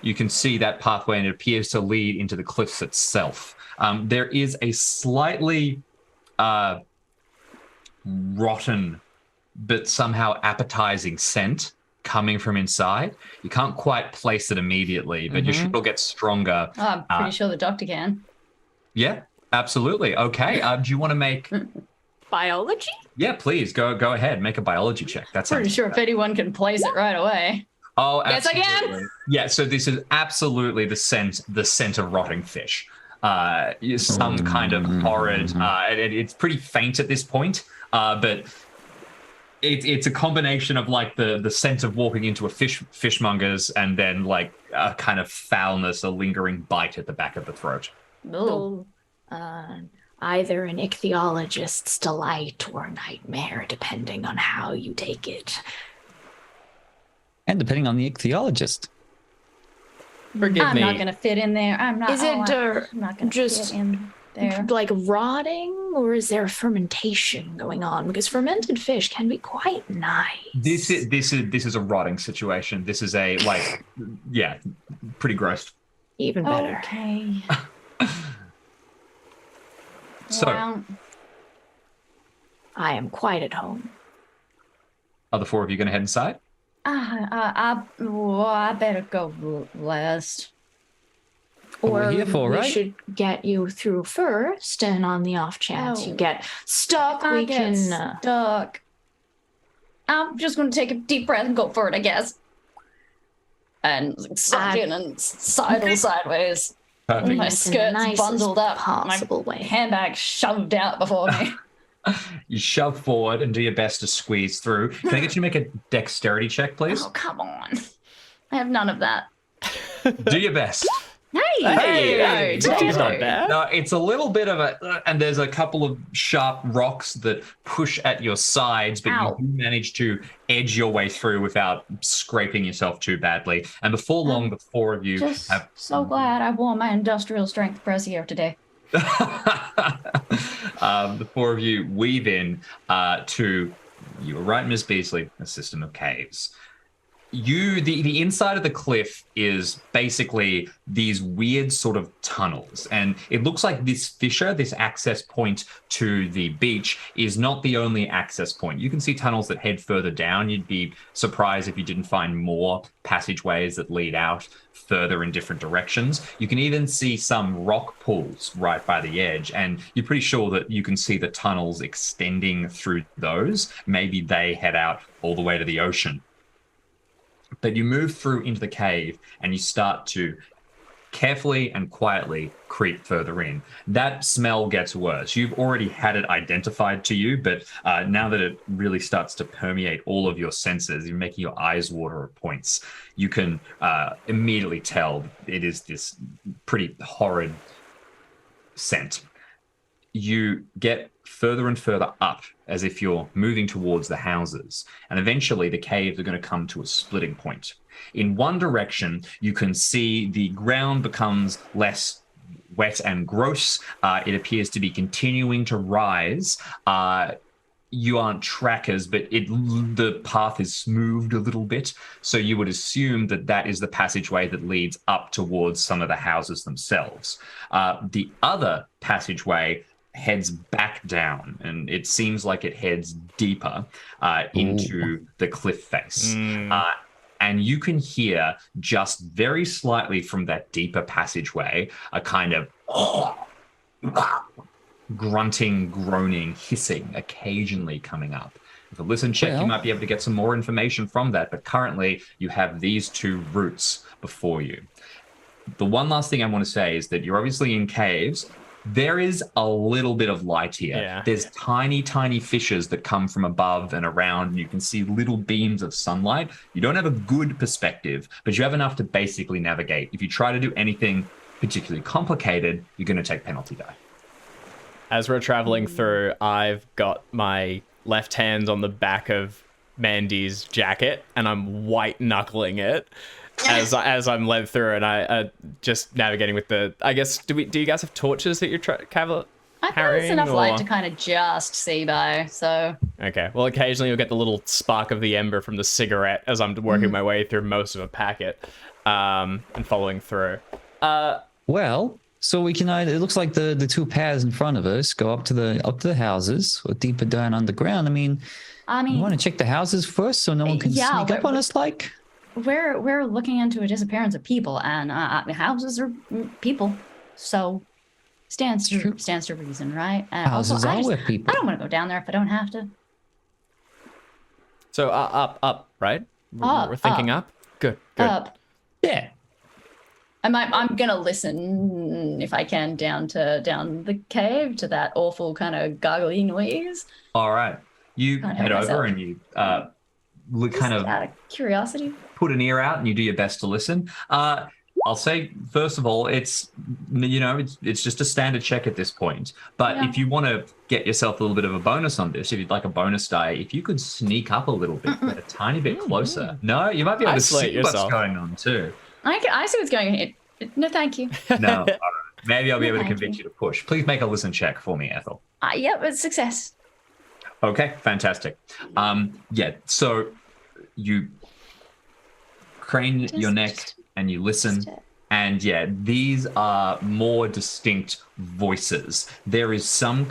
You can see that pathway and it appears to lead into the cliffs itself. There is a slightly rotten but somehow appetizing scent coming from inside. You can't quite place it immediately, but your shit will get stronger. Oh, I'm pretty sure the doctor can. Yeah, absolutely. Okay. Do you want to make Biology? Yeah, please go ahead. Make a biology check. That's Pretty sure if anyone can place it right away. Oh, Yes, I absolutely. can. Yeah, so this is absolutely the scent of rotting fish. Some kind of horrid. It's pretty faint at this point, but it's a combination of like the scent of walking into a fishmonger's and then like a kind of foulness, a lingering bite at the back of the throat. Ooh. Either an ichthyologist's delight or nightmare, depending on how you take it. And depending on the ichthyologist. Forgive I'm me. not gonna fit in there. I'm not. Is it I'm not gonna just fit in there. like rotting, or is there fermentation going on? Because fermented fish can be quite nice. This is a rotting situation. This is a pretty gross. Even better. Okay. So, Well, I am quite at home. are the four of you going to head inside? I better go last. What we're Or here for, we right? should get you through first, and on the off chance you get stuck, I we get can. stuck. I'm just gonna take a deep breath and go for it, I guess. And suck in and sidle sideways. Perfect. My in the skirt's nicest bundled up, possible my way. handbag shoved out before me. You shove forward and do your best to squeeze through. Can I get you to make a dexterity check, please? Oh, come on. I have none of that. Do your best. Hey, no, that's no. not bad. No, it's a little bit of and there's a couple of sharp rocks that push at your sides, but Ow. you do manage to edge your way through without scraping yourself too badly. And before long, the four of you Just have so glad I wore my industrial strength brassiere today. the four of you weave in to, you were right, Ms. Beasley, a system of caves. The inside of the cliff is basically these weird sort of tunnels, and it looks like this fissure, this access point to the beach, is not the only access point. You can see tunnels that head further down. You'd be surprised if you didn't find more passageways that lead out further in different directions. You can even see some rock pools right by the edge, and you're pretty sure that you can see the tunnels extending through those. Maybe they head out all the way to the ocean. But you move through into the cave and you start to carefully and quietly creep further in. That smell gets worse. You've already had it identified to you, but now that it really starts to permeate all of your senses, you're making your eyes water at points. You can immediately tell it is this pretty horrid scent. You get further and further up as if you're moving towards the houses. And eventually the caves are going to come to a splitting point. In one direction, you can see the ground becomes less wet and gross. It appears to be continuing to rise. You aren't trackers, but the path is smoothed a little bit. So you would assume that that is the passageway that leads up towards some of the houses themselves. The other passageway heads back down, and it seems like it heads deeper into the cliff face. And you can hear just very slightly from that deeper passageway a kind of grunting, groaning, hissing occasionally coming up. With a listen check, you might be able to get some more information from that, but currently you have these two routes before you. The one last thing I want to say is that you're obviously in caves. There is a little bit of light here. Yeah. There's tiny, tiny fissures that come from above and around, and you can see little beams of sunlight. You don't have a good perspective, but you have enough to basically navigate. If you try to do anything particularly complicated, you're going to take penalty die. As we're traveling through, I've got my left hand on the back of Mandy's jacket and I'm white knuckling it as I'm led through, and I just navigating with the. I guess do you guys have torches that you're carrying? I think it's enough light to kind of just see by. So okay, well, occasionally you'll get the little spark of the ember from the cigarette as I'm working my way through most of a packet, and following through. Well, so we can. It looks like the two paths in front of us go up to the houses or deeper down underground. I mean, you want to check the houses first so no one can sneak up on us. Like, we're looking into a disappearance of people, and houses are people, so stands to reason, right? And houses are with people. I don't want to go down there if I don't have to. So up, right? We're thinking up. Good. Up. Yeah. I'm gonna listen if I can down the cave to that awful kind of gargly noise. All right, you head over and you look kind of out of curiosity. Put an ear out and you do your best to listen. I'll say first of all, it's just a standard check at this point. But if you want to get yourself a little bit of a bonus on this, if you'd like a bonus die, if you could sneak up a little bit, get a tiny bit closer. No, you might be able to see what's going on too. I see what's going on. No, thank you. No, all right. Maybe I'll be able to convince you to push. Please make a listen check for me, Ethel. Yep, it's success. Okay, fantastic. So you crane your neck and you listen, and these are more distinct voices. There is some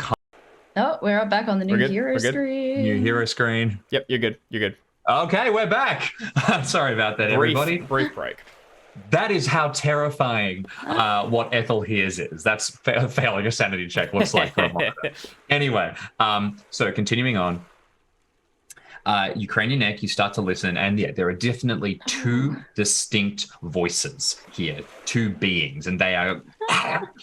Oh, we're back on the new hero screen. New hero screen. Yep, you're good. Okay, we're back. Sorry about that, everybody. Brief break. That is how terrifying what Ethel hears is. That's failing a sanity check looks like for a moment. Anyway, so continuing on. You crane your neck, you start to listen, and there are definitely two distinct voices here, two beings, and they are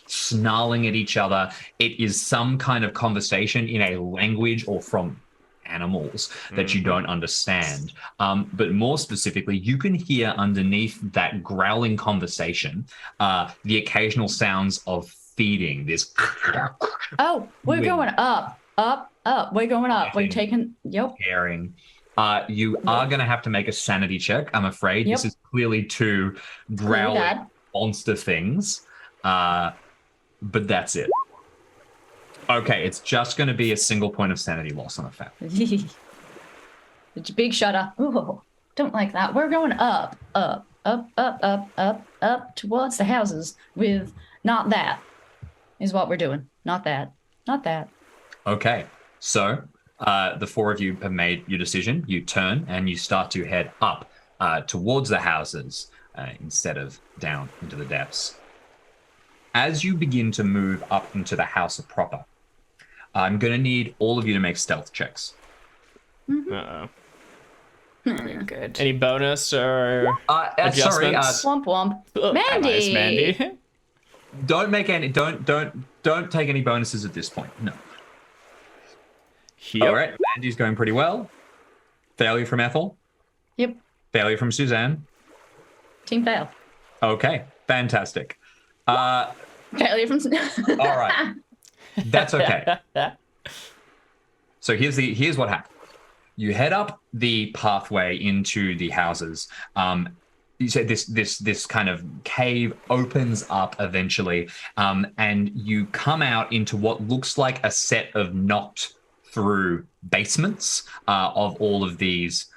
snarling at each other. It is some kind of conversation in a language or from animals that you don't understand. But more specifically, you can hear underneath that growling conversation the occasional sounds of feeding. This. Oh, we're going up. We're going up. We're taking. Yep. Pairing. You are going to have to make a sanity check. I'm afraid this is clearly two growling monster things. But that's it. Okay, it's just going to be a single point of sanity loss on a fail. It's a big shutter. Ooh, don't like that. We're going up towards the houses with not that is what we're doing. Not that. Okay, so the four of you have made your decision. You turn and you start to head up towards the houses instead of down into the depths. As you begin to move up into the house proper, I'm going to need all of you to make stealth checks. Uh-oh. Good. Any bonus or adjustments? Womp womp. Oh, Mandy. nice, Mandy. Don't make any. Don't take any bonuses at this point. No. Yep. All right. Mandy's going pretty well. Failure from Ethel. Yep. Failure from Suzanne. Team fail. Okay. Fantastic. Failure from. All right. That's okay. So here's what happens. You head up the pathway into the houses. You say this kind of cave opens up eventually, and you come out into what looks like a set of knocked through basements of all of these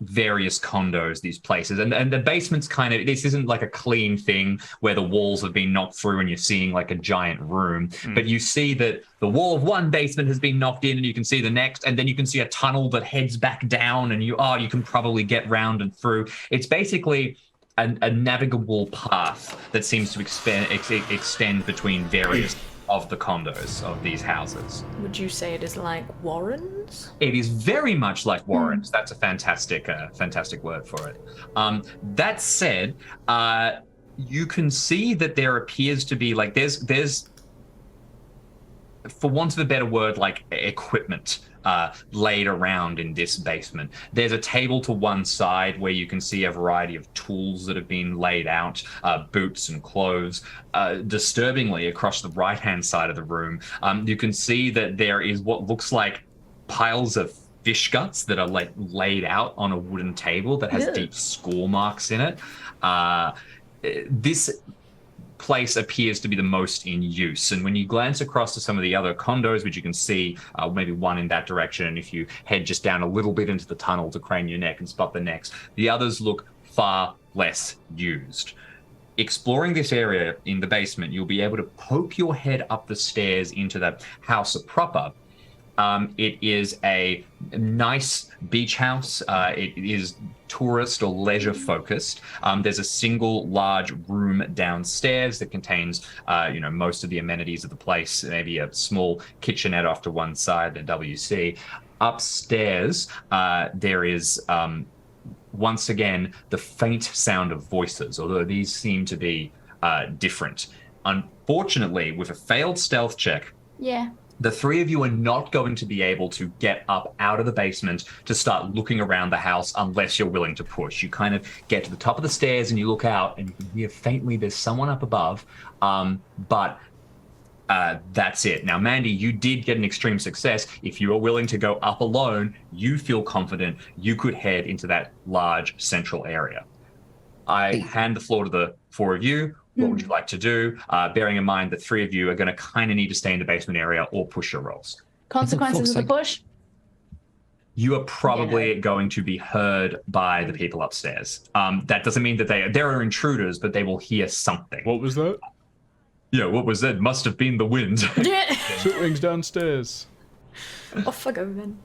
various condos, these places, and the basements kind of, this isn't like a clean thing where the walls have been knocked through and you're seeing like a giant room, but you see that the wall of one basement has been knocked in and you can see the next, and then you can see a tunnel that heads back down, and you can probably get round and through. It's basically a navigable path that seems to extend between various of the condos of these houses. Would you say it is like warrens? It is very much like warrens. That's a fantastic word for it. That said, you can see that there appears to be like there's for want of a better word, like equipment laid around in this basement. There's a table to one side where you can see a variety of tools that have been laid out, boots and clothes. Disturbingly, across the right-hand side of the room, you can see that there is what looks like piles of fish guts that are like laid out on a wooden table that has Ew. deep score marks in it. This place appears to be the most in use. And when you glance across to some of the other condos, which you can see maybe one in that direction, and if you head just down a little bit into the tunnel to crane your neck and spot the next, the others look far less used. Exploring this area in the basement, you'll be able to poke your head up the stairs into the house proper. It is a nice beach house. It is tourist or leisure focused. There's a single large room downstairs that contains, most of the amenities of the place. Maybe a small kitchenette off to one side, a WC. Upstairs, there is once again the faint sound of voices, although these seem to be different. Unfortunately, with a failed stealth check, Yeah. the three of you are not going to be able to get up out of the basement to start looking around the house unless you're willing to push. You kind of get to the top of the stairs and you look out and you can hear faintly there's someone up above, but that's it. Now, Mandy, you did get an extreme success. If you are willing to go up alone, you feel confident you could head into that large central area. I hand the floor to the four of you. What would you like to do? Bearing in mind that three of you are going to kind of need to stay in the basement area or push your rolls. Consequences of the push? You are probably going to be heard by the people upstairs. That doesn't mean that there are intruders, but they will hear something. What was that? Yeah, what was that? Must have been the wind. Shootwings downstairs. Off I go then.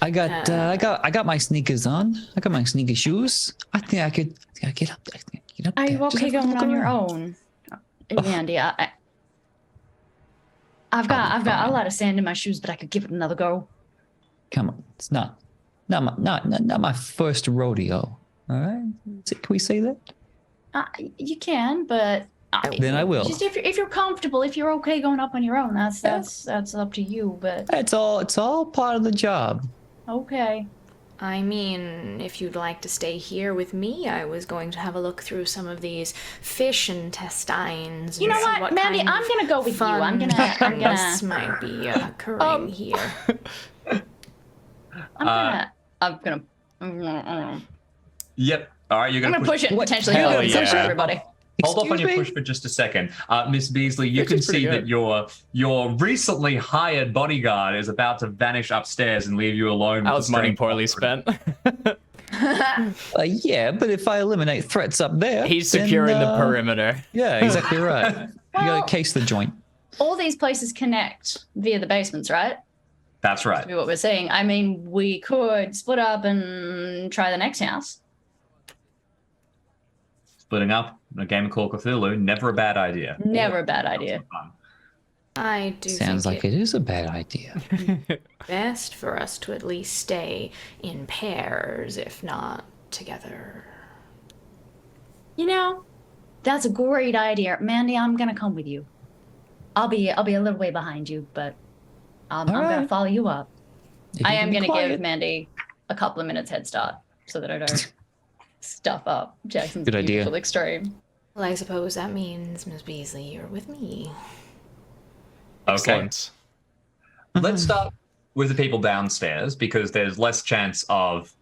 I got my sneakers on. I got my sneaker shoes. I think I could get up there. Get up Are there. you Just okay have a going look on your around. own? Mandy, I've got a lot of sand in my shoes, but I could give it another go. Come on, it's not my first rodeo. All right, can we say that? You can, but Then I will. Just if you're comfortable, if you're okay going up on your own, that's up to you. But It's all part of the job. okay. I mean, if you'd like to stay here with me, I was going to have a look through some of these fish intestines. You know and see what, Mandy? kind I'm of gonna go with you. I'm fun gonna. things might be occurring here. I'm gonna. Yep. All right, you're I'm going gonna to push it. What? Potentially, Hell push yeah. everybody. Hold off on Excuse your me? push for just a second. Miss Beasley, you Which is can see pretty that good. your recently hired bodyguard is about to vanish upstairs and leave you alone. That with was the money strange poorly operative. spent. Yeah, but if I eliminate threats up there, He's then, securing the perimeter. Yeah, exactly right. You Well- gotta case the joint. All these places connect via the basements, right? That's right. To be what we're saying. I mean, we could split up and try the next house. Splitting up in a game of Call of Cthulhu, never a bad idea. Never a bad idea. Fun. I do Sounds think like it is a bad idea. best for us to at least stay in pairs, if not together. You know, that's a great idea, Mandy. I'm gonna come with you. I'll be a little way behind you, but I'm gonna right. follow you up. If I you am can be gonna give quiet. Mandy a couple of minutes head start so that I don't stuff up Jackson's Good idea. beautiful extreme. Well, I suppose that means, Miss Beasley, you're with me. Okay. Excellent. Let's start with the people downstairs because there's less chance of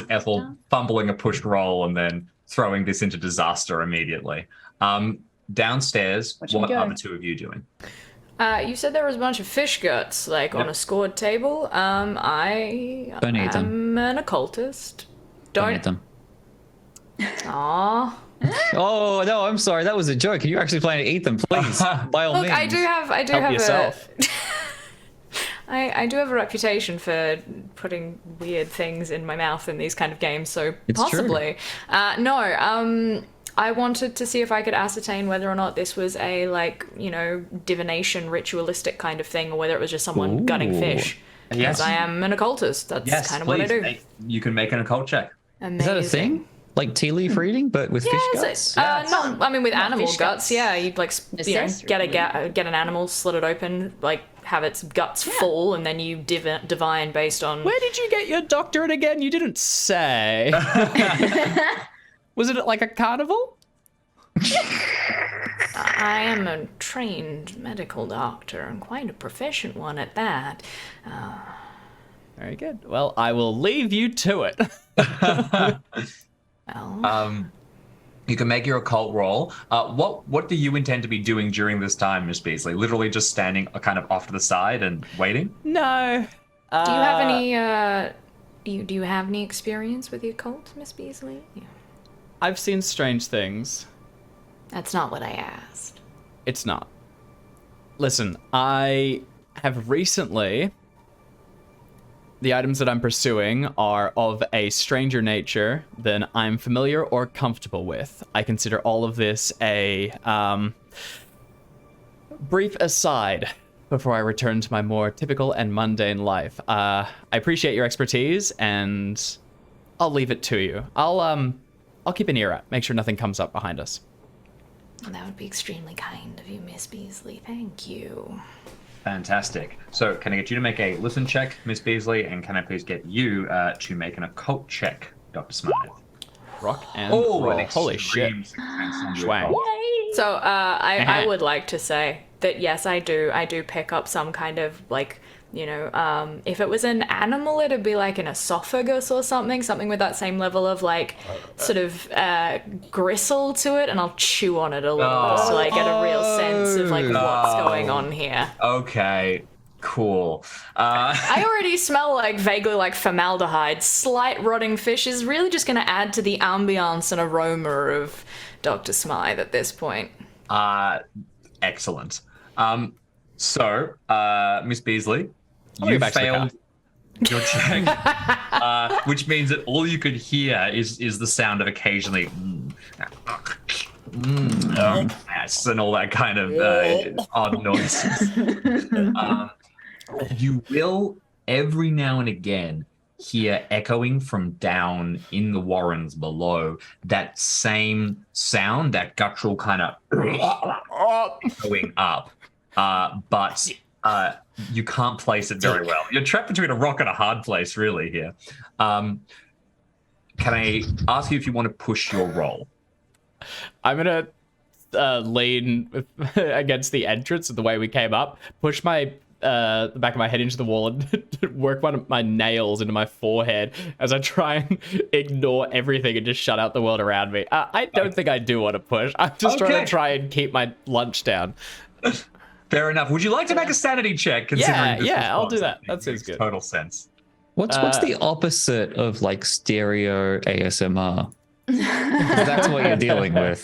Ethel fumbling a pushed roll and then throwing this into disaster immediately. Downstairs, Where should we what go? are the two of you doing? You said there was a bunch of fish guts, like on a scored table. I Don't eat them. am an occultist. Don't eat them. Aw. Oh no, I'm sorry. That was a joke. You're actually planning to eat them, please. By all Look, means. I do Help have yourself. I do have a reputation for putting weird things in my mouth in these kind of games, so It's possibly. I wanted to see if I could ascertain whether or not this was a, divination, ritualistic kind of thing, or whether it was just someone gutting Ooh. fish. Yes. Because I am an occultist. That's Yes, kind of what I do. You can make an occult check. Is that a thing? Like tea leaf reading, but with fish guts? No, I mean with Not animal fish guts. guts. Yeah, you'd Necessarily. get an animal, slit it open, have its guts full, and then you divine based on. Where did you get your doctorate again? You didn't say. Was it at like a carnival? I am a trained medical doctor and quite a proficient one at that. Very good. Well, I will leave you to it. Well, You can make your occult roll. What do you intend to be doing during this time, Miss Beasley? Literally just standing kind of off to the side and waiting? No. do you have any? Do you have any experience with the occult, Miss Beasley? Yeah. I've seen strange things. That's not what I asked. It's not. Listen, I have recently... The items that I'm pursuing are of a stranger nature than I'm familiar or comfortable with. I consider all of this a brief aside before I return to my more typical and mundane life. I appreciate your expertise, and I'll leave it to you. I'll keep an ear out, make sure nothing comes up behind us. That would be extremely kind of you, Miss Beasley. Thank you. Fantastic. So can I get you to make a listen check, Miss Beasley, and can I please get you to make an occult check, Dr. Smythe? Rock and roll. an Holy shit. extreme success on your Schwang. occult. So I would like to say that yes, I do pick up some kind of like, if it was an animal, it'd be like an esophagus or something with that same level of like sort of gristle to it, and I'll chew on it a little so I get a real sense of like what's going on here. Okay, cool. I already smell like vaguely like formaldehyde. Slight rotting fish is really just going to add to the ambiance and aroma of Dr. Smythe at this point. Excellent. So, Miss Beasley, I'll you go back to the failed your check, which means that all you could hear is the sound of occasionally yes, and all that kind of odd noises. You will every now and again hear echoing from down in the warrens below that same sound, that guttural kind of echoing up. But you can't place it very well. You're trapped between a rock and a hard place, really, here. Can I ask you if you want to push your roll? I'm going to lean against the entrance of the way we came up, push my the back of my head into the wall and work one of my nails into my forehead as I try and ignore everything and just shut out the world around me. I don't think I do want to push. I'm just trying to try and keep my lunch down. Fair enough. Would you like to make a sanity check? Considering Yeah, I'll do that. That seems good. Total sense. What's the opposite of like stereo ASMR? 'Cause that's what you're dealing with.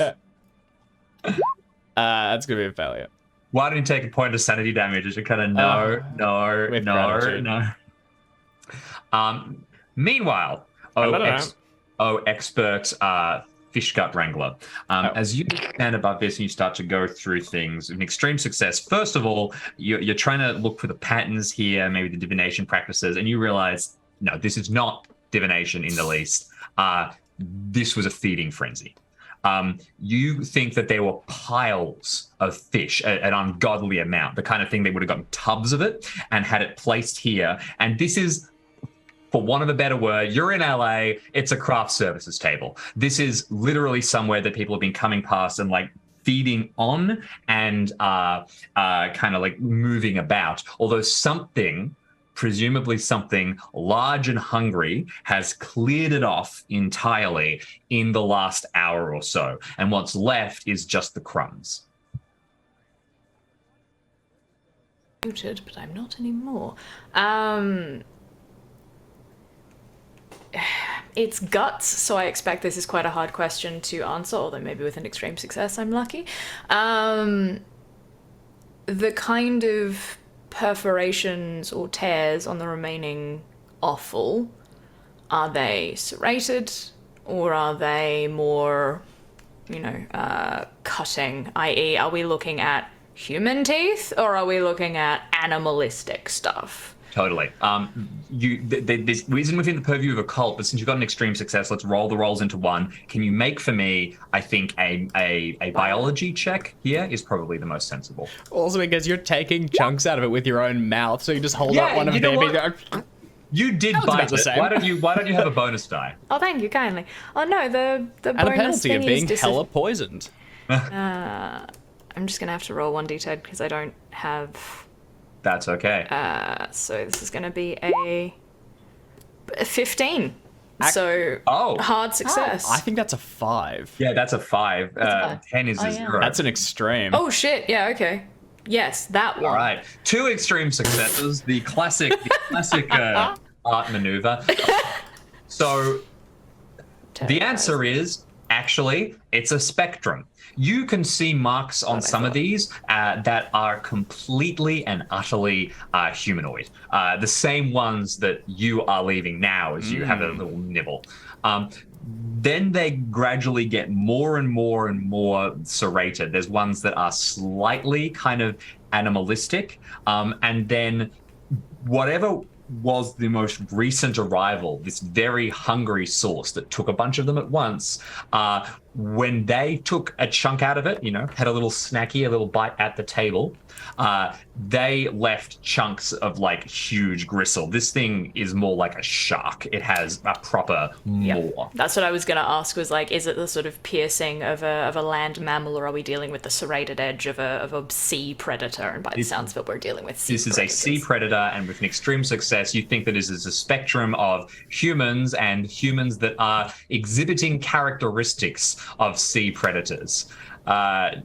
That's gonna be a failure. Why don't you take a point of sanity damage? As you kind of no. Meanwhile, expert fish gut wrangler. As you stand above this and you start to go through things with extreme success, first of all, you're trying to look for the patterns here, maybe the divination practices, and you realize, no, this is not divination in the least. This was a feeding frenzy. You think that there were piles of fish, an ungodly amount, the kind of thing they would have gotten tubs of it and had it placed here. And this is, for want of a better word, you're in LA, it's a craft services table. This is literally somewhere that people have been coming past and like feeding on and kind of like moving about. Although presumably something large and hungry has cleared it off entirely in the last hour or so. And what's left is just the crumbs. Muted, but I'm not anymore. It's guts, so I expect this is quite a hard question to answer, although maybe with an extreme success I'm lucky. The kind of perforations or tears on the remaining offal, are they serrated or are they more, cutting, i.e. are we looking at human teeth or are we looking at animalistic stuff? Totally. This isn't within the purview of a cult, but since you've got an extreme success, let's roll the rolls into one. Can you make for me, I think, a biology check here is probably the most sensible. Also because you're taking chunks out of it with your own mouth, so you just hold up one of them and go... You did bite it. Why don't you have a bonus die? Oh, thank you kindly. Oh no, the and bonus a penalty of being thingies hella poisoned. I'm just gonna have to roll 1d10 because I don't have... That's okay. So this is going to be a 15. So hard success. I think that's a 5. Yeah, that's a 5. a 5. 10 is a yeah. 0. That's an extreme. Oh shit! Yeah. Okay. Yes, that one. All right, 2 extreme successes. The classic art maneuver. So the answer is actually it's a spectrum. You can see marks on some of these that are completely and utterly humanoid. The same ones that you are leaving now as you have a little nibble. Then they gradually get more and more and more serrated. There's ones that are slightly kind of animalistic. And then whatever was the most recent arrival, this very hungry source that took a bunch of them at once, when they took a chunk out of it, had a little snacky, a little bite at the table, they left chunks of like huge gristle. This thing is more like a shark. It has a proper maw. That's what I was going to ask, was like, is it the sort of piercing of a land mammal, or are we dealing with the serrated edge of a sea predator? And by the sounds of it, we're dealing with sea This predators. is a sea predator, and with an extreme success, you think that this is a spectrum of humans and humans that are exhibiting characteristics of sea predators.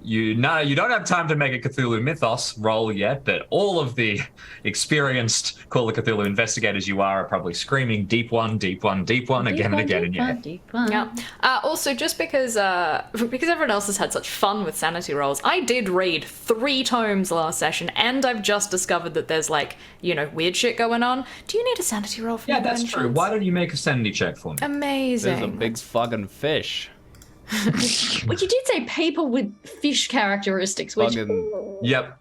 You don't have time to make a Cthulhu mythos roll yet, but all of the experienced Call of Cthulhu investigators you are probably screaming deep one, deep one, deep one, again and again in your head. Yeah. Also, just because everyone else has had such fun with sanity rolls, I did read 3 tomes last session, and I've just discovered that there's weird shit going on. Do you need a sanity roll for me? Yeah, that's true. Why don't you make a sanity check for me? Amazing. There's a big fucking fish. Well, you did say people with fish characteristics, which... Yep.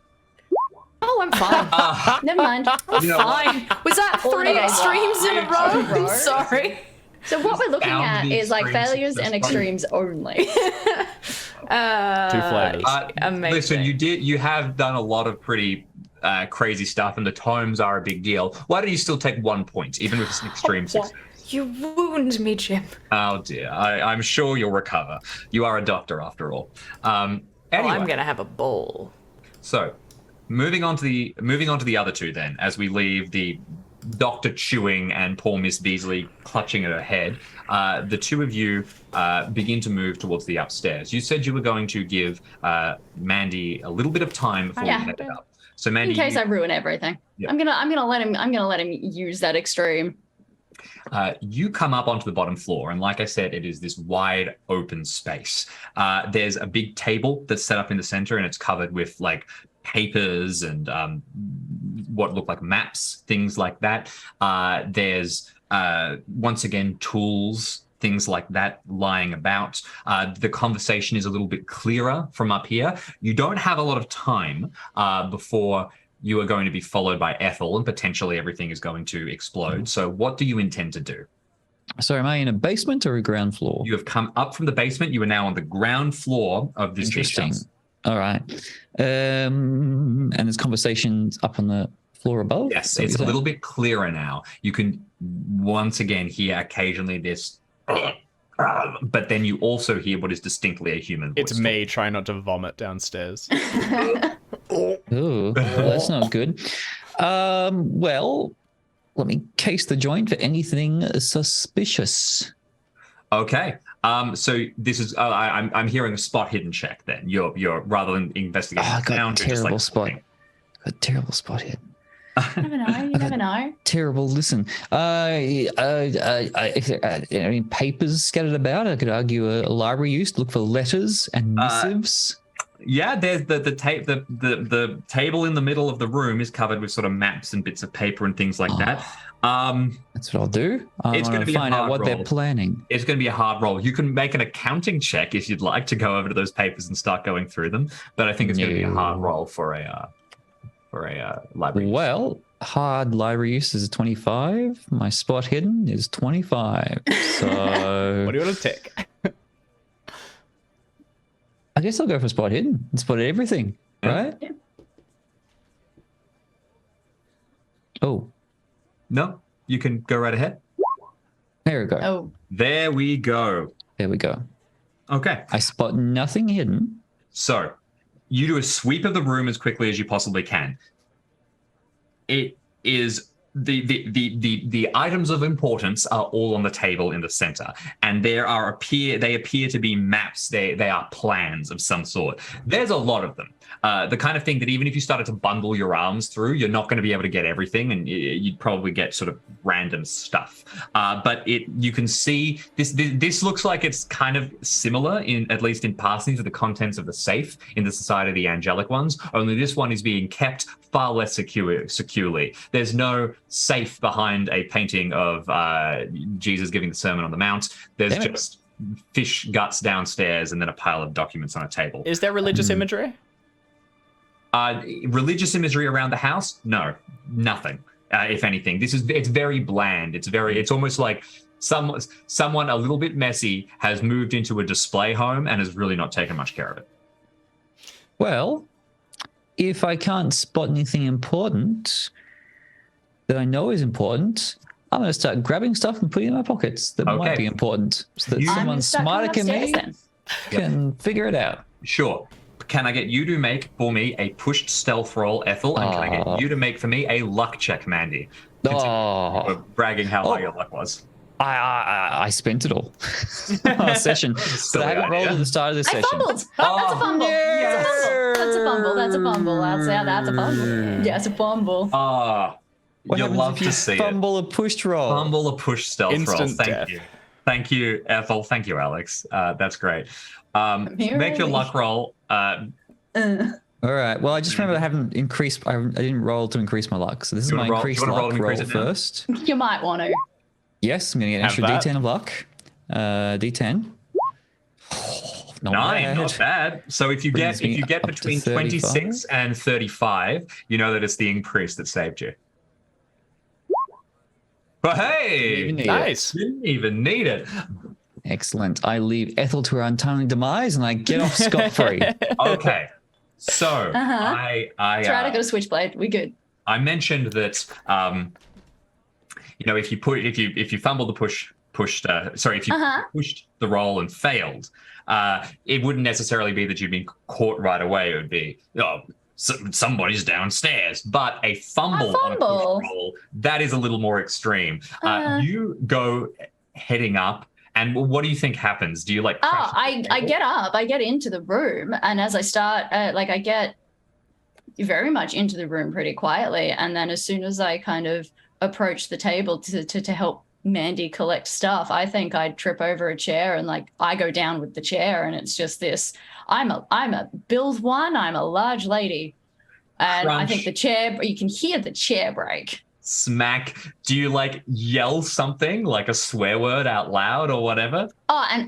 Oh, I'm fine. Never mind. Fine. Was that 3 extremes in a row? I'm sorry. So what we're looking at is like failures and extremes only. 2 flavors. Amazing. Listen, you have done a lot of pretty crazy stuff, and the tomes are a big deal. Why don't you still take 1 point, even with an extreme success? You wound me, Jim. Oh dear, I'm sure you'll recover. You are a doctor after all. Anyway, I'm gonna have a bowl. So, moving on to the other 2 then, as we leave the doctor chewing and poor Miss Beasley clutching at her head, the 2 of you begin to move towards the upstairs. You said you were going to give Mandy a little bit of time before you headed up. So Mandy, in case I ruin everything, Yeah. I'm gonna let him use that extreme. You come up onto the bottom floor, and like I said, it is this wide open space. There's a big table that's set up in the center, and it's covered with like papers and what look like maps, things like that. There's once again tools, things like that lying about. The conversation is a little bit clearer from up here. You don't have a lot of time before you are going to be followed by Ethel, and potentially everything is going to explode. So what do you intend to do? So am I in a basement or a ground floor? You have come up from the basement. You are now on the ground floor of this beach Interesting. house. All right. And there's conversations up on the floor above? Yes, it's a little bit clearer now. You can once again hear occasionally this, but then you also hear what is distinctly a human voice. It's me trying not to vomit downstairs. Oh, that's not good. Well, let me case the joint for anything suspicious. Okay. So this is I'm hearing a spot hidden check. Then you're rather than investigating. Oh, I got sound, a you're just, terrible like, spot. looking. Got a terrible spot hidden. You never know. You never know. Terrible. Listen, I mean, papers scattered about. I could argue a library use to look for letters and missives. Yeah, there's the table in the middle of the room is covered with sort of maps and bits of paper and things like that. That's what I'll do. I It's want gonna to be a find out hard what they're roll. planning. It's going to be a hard roll. You can make an accounting check if you'd like to go over to those papers and start going through them, but I think it's going to be a hard No. roll for a library. Well, hard library use is 25. My spot hidden is 25. So What do you want to tick? I guess I'll go for spot hidden. Spot everything, right? Yeah. Oh, No, you can go right ahead. there we go. Oh, There we go. There we go. Okay, I spot nothing hidden. so you do a sweep of the room as quickly as you possibly can. It is the items of importance are all on the table in the center, and they appear to be maps. They are plans of some sort. There's a lot of them. The kind of thing that even if you started to bundle your arms through, you're not going to be able to get everything, and you'd probably get sort of random stuff. But you can see this looks like it's kind of similar, at least in passing, to the contents of the safe in the Society of the Angelic Ones. Only this one is being kept far less securely. There's no safe behind a painting of Jesus giving the Sermon on the Mount. There's just fish guts downstairs and then a pile of documents on a table. Is there religious imagery? Religious imagery around the house? No, nothing. If anything, it's very bland. It's almost like someone a little bit messy has moved into a display home and has really not taken much care of it. Well, if I can't spot anything important that I know is important, I'm going to start grabbing stuff and putting it in my pockets that might be important, so that someone smarter than me can figure it out. Sure. Can I get you to make for me a pushed stealth roll, Ethel, and can I get you to make for me a luck check, Mandy? Bragging how high your luck was. I spent it all last session, but I haven't rolled at the start of this session. I fumbled. That's a fumble. That's a fumble. That's a fumble. That's a fumble. Yeah, it's a fumble. What You'll happens love if you to see fumble a pushed roll? Fumble a pushed stealth roll. Instant Thank death. you. Thank you, Ethel. Thank you, Alex. That's great. Make your luck roll. All right. Well, I just remember I haven't increased. I didn't roll to increase my luck, so this is my increased luck roll first. You might want to. Yes, I'm going to get an extra D10 of luck. D10. Not 9, bad. not bad. So if you get up to between 35. 26 and 35, you know that it's the increase that saved you. But hey, Nice. didn't even need it. Excellent. I leave Ethel to her untimely demise, and I get off scot-free. Okay, so I That's right. I got a switchblade. We good. I mentioned that if you fumble the pushed pushed the roll and failed, it wouldn't necessarily be that you'd been caught right away. It would be somebody's downstairs. But a fumble on a push roll, that is a little more extreme. You go heading up. And what do you think happens? Do you crash I get up, I get into the room, and as I start, I get very much into the room pretty quietly. And then as soon as I kind of approach the table to help Mandy collect stuff, I think I'd trip over a chair and I go down with the chair, and it's just this. I'm a build one. I'm a large lady, and Crunch. I think the chair. You can hear the chair break. Smack. Do you yell something like a swear word out loud or whatever? Oh, and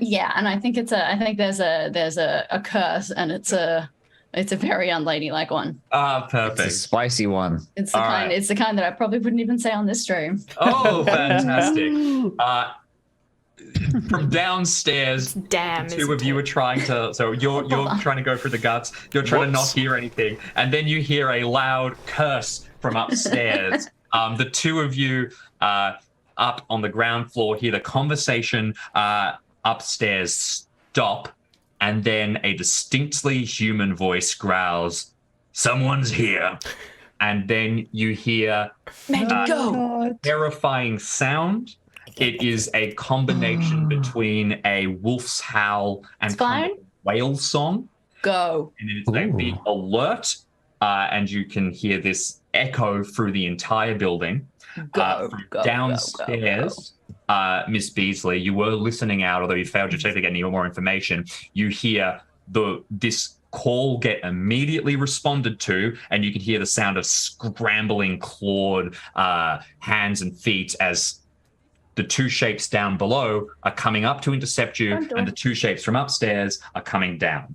I think I think there's a curse, and it's a very unladylike one. Perfect. It's a spicy one. It's the kind that I probably wouldn't even say on this stream. Oh, fantastic. From downstairs, Damn. two of you are trying to, so you're trying to go for the guts, you're trying to not hear anything, and then you hear a loud curse from upstairs. The two of you up on the ground floor hear the conversation upstairs stop, and then a distinctly human voice growls, "Someone's here." And then you hear Go. terrifying sound. It is a combination between a wolf's howl and kind of a whale song. Go. And it's the alert, and you can hear this echo through the entire building. Go. Downstairs, Miss Beasley, you were listening out, although you failed to check to get any more information. You hear this call get immediately responded to, and you can hear the sound of scrambling, clawed hands and feet as the two shapes down below are coming up to intercept you, and the two shapes from upstairs are coming down.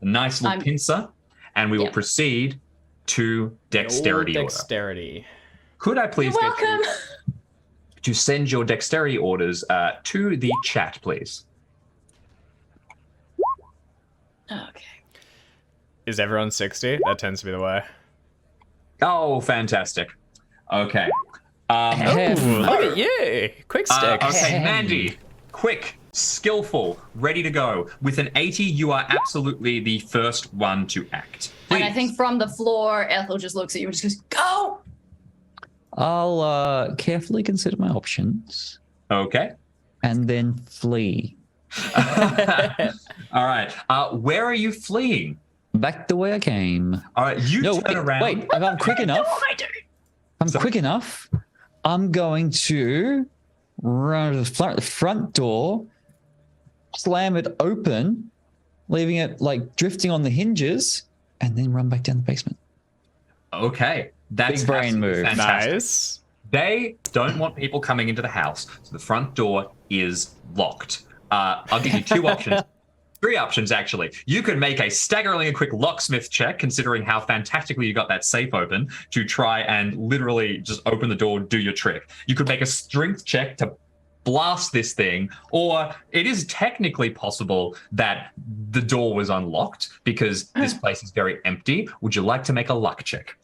A nice little pincer, and we will proceed to dexterity order. Dexterity. Could I please You're get you welcome. to send your dexterity orders to the chat, please? Okay. Is everyone 60? That tends to be the way. Oh, fantastic. Okay. Look at you. Quick stick. Okay, Mandy, quick, skillful, ready to go. With an 80, you are absolutely the first one to act. Please. And I think from the floor, Ethel just looks at you and just goes, "Go." I'll carefully consider my options Okay. and then flee All right. Where are you fleeing? back the way I came. All right. You No, turn wait, around. wait. If I'm quick enough, I'm going to run to the front door, slam it open, leaving it like drifting on the hinges, and then run back down the basement. Okay. That's Big brain absolutely move. Fantastic. Nice. They don't want people coming into the house, so the front door is locked. I'll give you 2 options. 3 options, actually. You could make a staggeringly quick locksmith check, considering how fantastically you got that safe open, to try and literally just open the door, do your trick. You could make a strength check to blast this thing, or it is technically possible that the door was unlocked because this place is very empty. Would you like to make a luck check?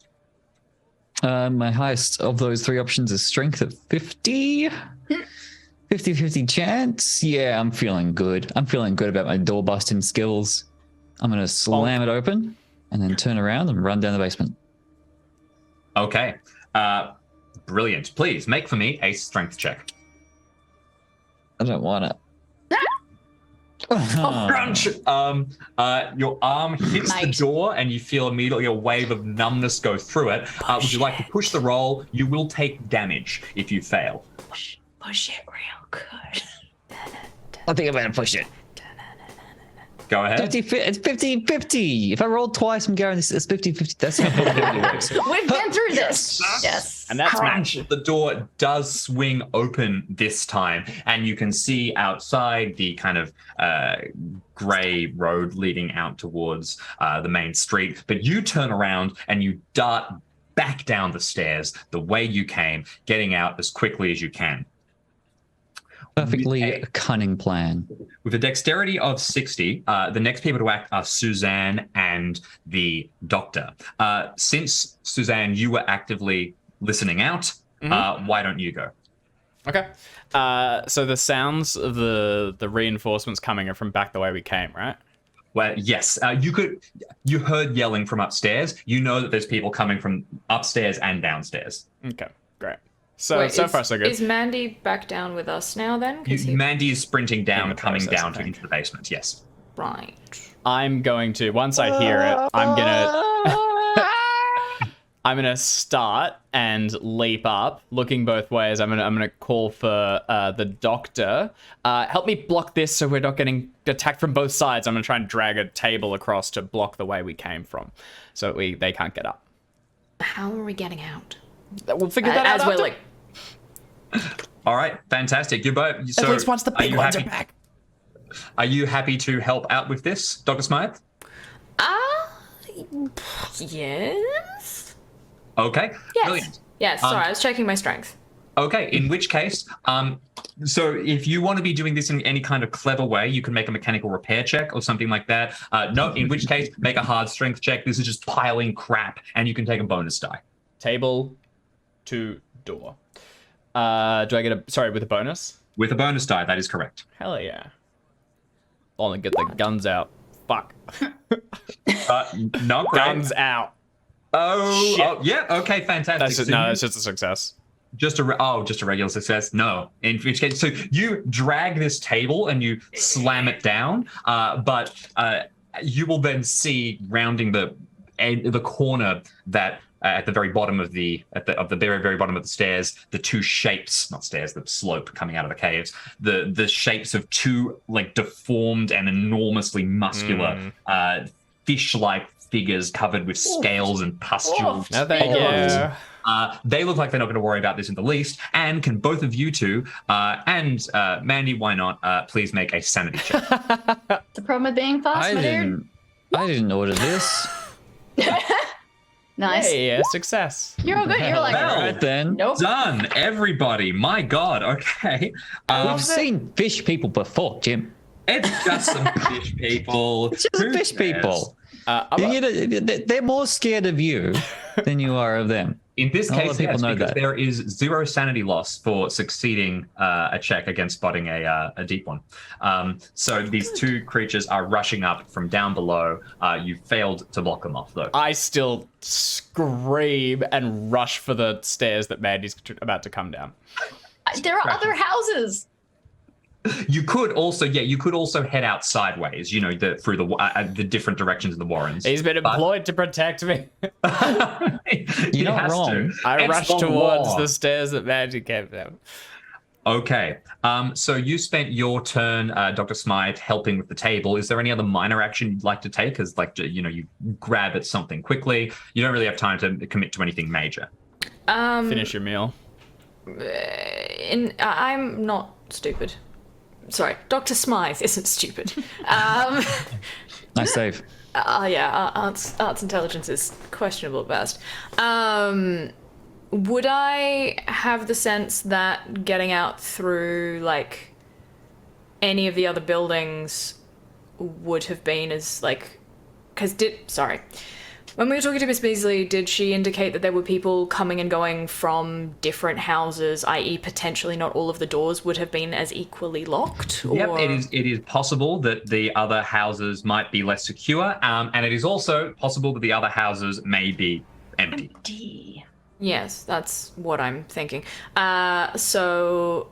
My highest of those 3 options is strength at 50. 50-50 chance. Yeah, I'm feeling good. I'm feeling good about my door busting skills. I'm going to slam it open and then turn around and run down the basement. Okay. Brilliant. Please make for me a strength check. I don't want it. Crunch! Your arm hits the Nice. door and you feel immediately a wave of numbness go through it. Would you like to push the roll? You will take damage if you fail. Push it real good. I think I'm going to push it. Go ahead. 50, it's 50-50. If I roll twice, I'm guaranteed it's 50-50. That's how it works. We've been through this. Yes. And that's Crunch! match. The door does swing open this time, and you can see outside the kind of grey road leading out towards the main street. But you turn around and you dart back down the stairs the way you came, getting out as quickly as you can. Perfectly cunning plan. With a dexterity of 60, the next people to act are Suzanne and the doctor. Since, Suzanne, you were actively listening out, why don't you go? Okay. So the sounds of the reinforcements coming are from back the way we came, right? Well, yes, you heard yelling from upstairs. You know that there's people coming from upstairs and downstairs. Okay, great. So Wait, so far so good. Is Mandy back down with us now then? 'Cause Mandy is sprinting down, the coming process, down I think. into the basement, yes. Right. I'm going to once I hear it, I'm gonna start and leap up, looking both ways. I'm gonna call for the doctor. Help me block this so we're not getting attacked from both sides. I'm gonna try and drag a table across to block the way we came from, so they can't get up. How are we getting out? We'll figure that out As we're after. like, All right, fantastic. You both. So At least once the big ones are happy, back. Are you happy to help out with this, Dr. Smythe? yes. Okay. Yes. Brilliant. Yes. Sorry, I was checking my strength. Okay, in which case, so if you want to be doing this in any kind of clever way, you can make a mechanical repair check or something like that. No, in which case, make a hard strength check. This is just piling crap, and you can take a bonus die. Table to door. Do I get with a bonus? With a bonus die, that is correct. Hell yeah. Only get the guns out. Fuck. Not great. Guns out. Oh, yeah, okay, fantastic. That's just, So no, you- it's just a success. Just a regular success. No, in which case, so you drag this table and you slam it down, but you will then see rounding the corner that at the very bottom of the very bottom of the stairs, the two shapes, not stairs, the slope coming out of the caves, the shapes of two like deformed and enormously muscular fish-like figures covered with scales and pustules. No, thank you. They look like they're not going to worry about this in the least. And can both of you two, and Mandy, why not, please make a sanity check? The problem with being fast, my dude. I didn't order this. Nice. Hey, success. You're all good. You're like, Well, Right then. nope. Done, everybody. My God. Okay. We've seen fish people before, Jim. It's just some fish people. It's just Who fish cares? people. They're more scared of you than you are of them. In this Not a lot case, of people yes, know because that. there is 0 sanity loss for succeeding a check against spotting a deep one. So these two creatures are rushing up from down below. You failed to block them off, though. I still scream and rush for the stairs that Mandy's about to come down. There are other houses. You could also head out sideways, through the different directions of the warrens. He's been employed to protect me. You're not wrong. I It's rush the towards law. the stairs that Mandy came down. Okay. So you spent your turn, Dr. Smythe, helping with the table. Is there any other minor action you'd like to take? As you grab at something quickly. You don't really have time to commit to anything major. Finish your meal. I'm not stupid. Sorry, Dr. Smythe isn't stupid. Nice save. Yeah, arts intelligence is questionable at best. Would I have the sense that getting out through like any of the other buildings would have been as like, when we were talking to Miss Beasley, did she indicate that there were people coming and going from different houses, i.e. potentially not all of the doors would have been as equally locked? Or... Yep, it is possible that the other houses might be less secure, and it is also possible that the other houses may be empty. Yes, that's what I'm thinking. So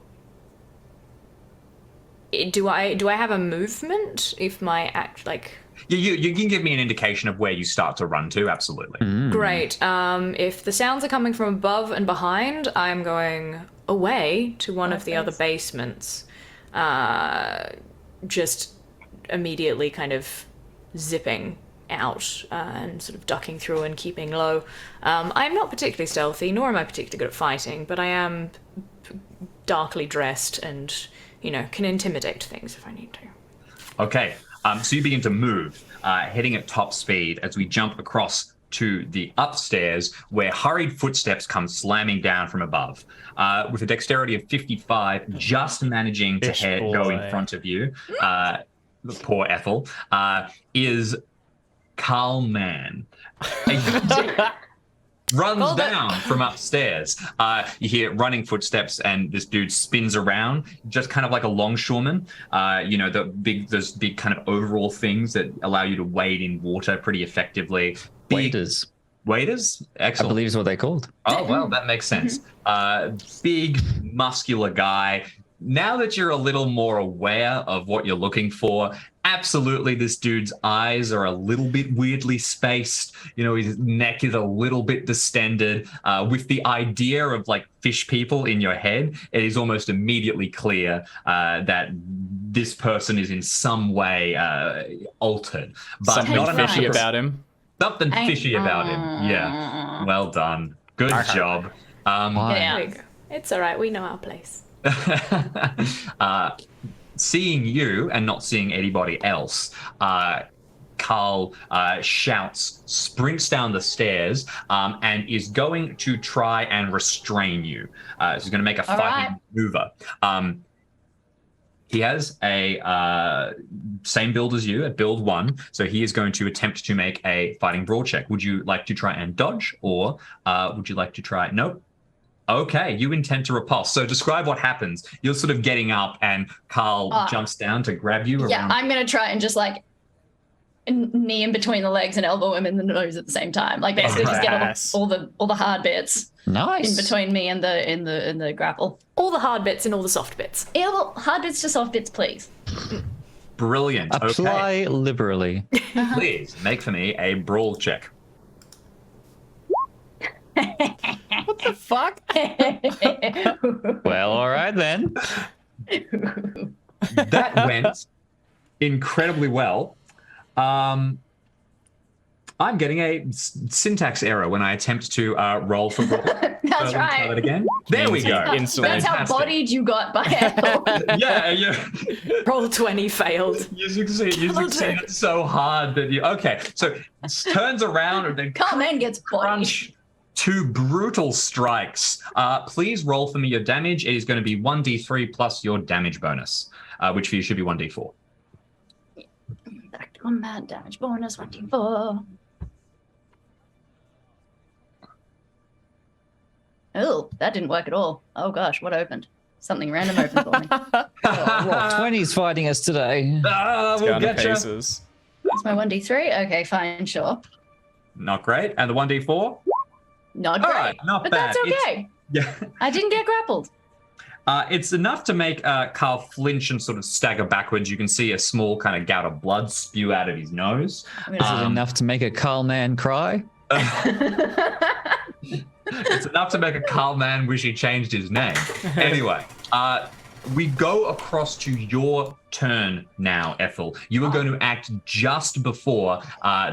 do I have a movement if my act like... You can give me an indication of where you start to run to, absolutely. Great. If the sounds are coming from above and behind, I'm going away to one of the other basements. Just immediately kind of zipping out and sort of ducking through and keeping low. I'm not particularly stealthy, nor am I particularly good at fighting, but I am darkly dressed and, can intimidate things if I need to. Okay. So you begin to move, heading at top speed as we jump across to the upstairs where hurried footsteps come slamming down from above. With a dexterity of 55, just managing to go in front of you, poor Ethel, is Carl Mann. Runs down from upstairs. You hear running footsteps, and this dude spins around, just kind of like a longshoreman. Those big kind of overall things that allow you to wade in water pretty effectively. Waders. Waders? Excellent. I believe is what they're called. Oh, well, that makes sense. Big, muscular guy. Now that you're a little more aware of what you're looking for, absolutely this dude's eyes are a little bit weirdly spaced. His neck is a little bit distended. With the idea of like fish people in your head, it is almost immediately clear that this person is in some way altered. But something fishy about him. Something fishy about him. Yeah. Well done. Good job. There we go. It's all right. We know our place. Seeing you and not seeing anybody else, Carl shouts, sprints down the stairs, and is going to try and restrain you. So he's going to make a fighting maneuver. He has a same build as you, at build 1, so he is going to attempt to make a fighting brawl check. Would you like to try and dodge, or would you like to try... Nope. Okay, you intend to repulse. So describe what happens. You're sort of getting up, and Carl jumps down to grab you. Yeah, I'm going to try and just like knee in between the legs and elbow him in the nose at the same time. Like basically just get all the hard bits. Nice. In between me and the grapple. All the hard bits and all the soft bits. Yeah, well, hard bits to soft bits, please. Brilliant. Apply liberally. Please make for me a brawl check. What the fuck? Well, all right then. That went incredibly well. I'm getting a syntax error when I attempt to roll for brawl. That's right. Try that again. There we go. Instantly. That's how bodied you got by Ethel. Yeah. Roll 20 failed. You succeeded so hard that you... Okay, so turns around and then... Come in, gets crunch. 2 brutal strikes. Please roll for me your damage. It is going to be 1d3 plus your damage bonus, which for you should be 1d4. Back to combat, damage bonus, 1d4. Oh, that didn't work at all. Oh gosh, what opened? Something random opened for me. Roll 20's fighting us today. We'll Going to get you. pieces. That's my 1d3. Okay, fine, sure. Not great. And the 1d4? Not All great, right, not but bad. that's okay. Yeah. I didn't get grappled. It's enough to make Carl flinch and sort of stagger backwards. You can see a small kind of gout of blood spew out of his nose. I'm Is gonna- it enough to make a Carl man cry? It's enough to make a Carl man wish he changed his name. Anyway, we go across to your turn now, Ethel. You are going to act just before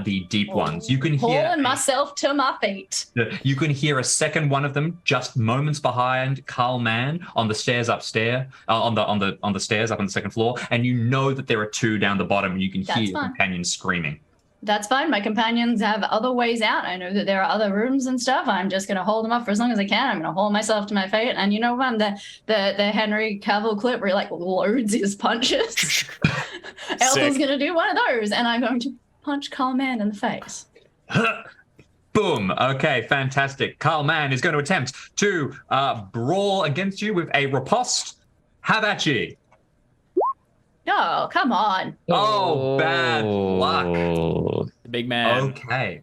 the deep ones. You can hear Pulling myself to my feet. you can hear a second one of them just moments behind Carl Mann on the stairs upstairs, on the stairs up on the second floor, and you know that there are two down the bottom, and you can That's hear your fine. companions screaming. That's fine. My companions have other ways out. I know that there are other rooms and stuff. I'm just going to hold them up for as long as I can. I'm going to hold myself to my feet. And you know what? The Henry Cavill clip where he like loads his punches. Elsa's going to do one of those, and I'm going to punch Carl Mann in the face. Boom. Okay, fantastic. Carl Mann is going to attempt to brawl against you with a riposte. Have at ye. Oh, come on. Oh, bad luck. The big man. Okay.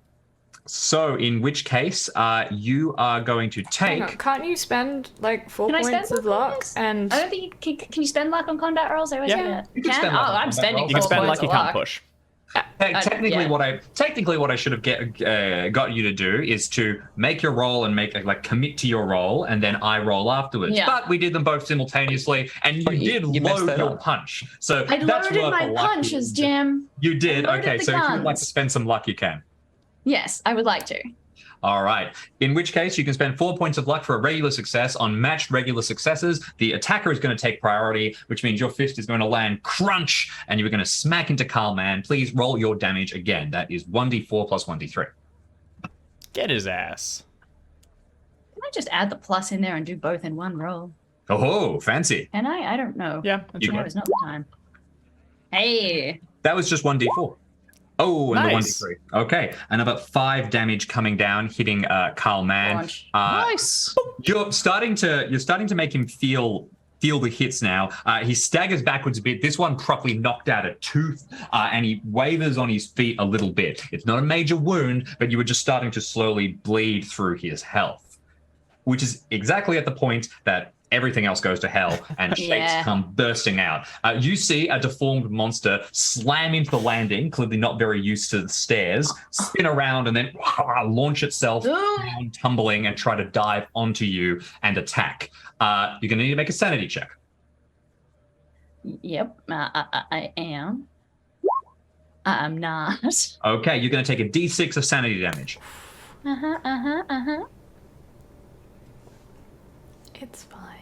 So, in which case, you are going to Hang on, take. can't you spend like 4 Can I spend points of luck on luck this? and I don't think can you spend luck on combat rolls? I always Yeah. forget. You can spend Oh, luck on I'm combat spending. rolls. You can 4 spend points like you of can't luck. push. Technically, yeah. what I should have got you to do is to make your roll and commit to your roll, and then I roll afterwards. Yeah. But we did them both simultaneously, and you you messed load that your up. punch. So I that's loaded worth my a luck. punches, Jim. You did. I loaded Okay, the so if you would like to guns. spend some luck, you can. Yes, I would like to. All right. In which case, you can spend 4 points of luck for a regular success. On matched regular successes, the attacker is going to take priority, which means your fist is going to land crunch, and you're going to smack into Carl Mann. Please roll your damage again. That is 1d4 plus 1d3. Get his ass. Can I just add the plus in there and do both in one roll? Oh, fancy. Can I? I don't know. Yeah, that's You Now right. is not the time. Hey. That was just 1d4. Oh, and Nice. the 1d3. Okay, another 5 damage coming down, hitting Carl Mann. Launch. Nice. You're starting to make him feel the hits now. He staggers backwards a bit. This one properly knocked out a tooth, and he wavers on his feet a little bit. It's not a major wound, but you were just starting to slowly bleed through his health, which is exactly at the point that everything else goes to hell and shapes Yeah. come bursting out. You see a deformed monster slam into the landing, clearly not very used to the stairs, spin around, and then launch itself down, tumbling, and try to dive onto you and attack. You're going to need to make a sanity check. Yep, I am. I'm not. Okay, you're going to take a d6 of sanity damage. Uh-huh. it's fine.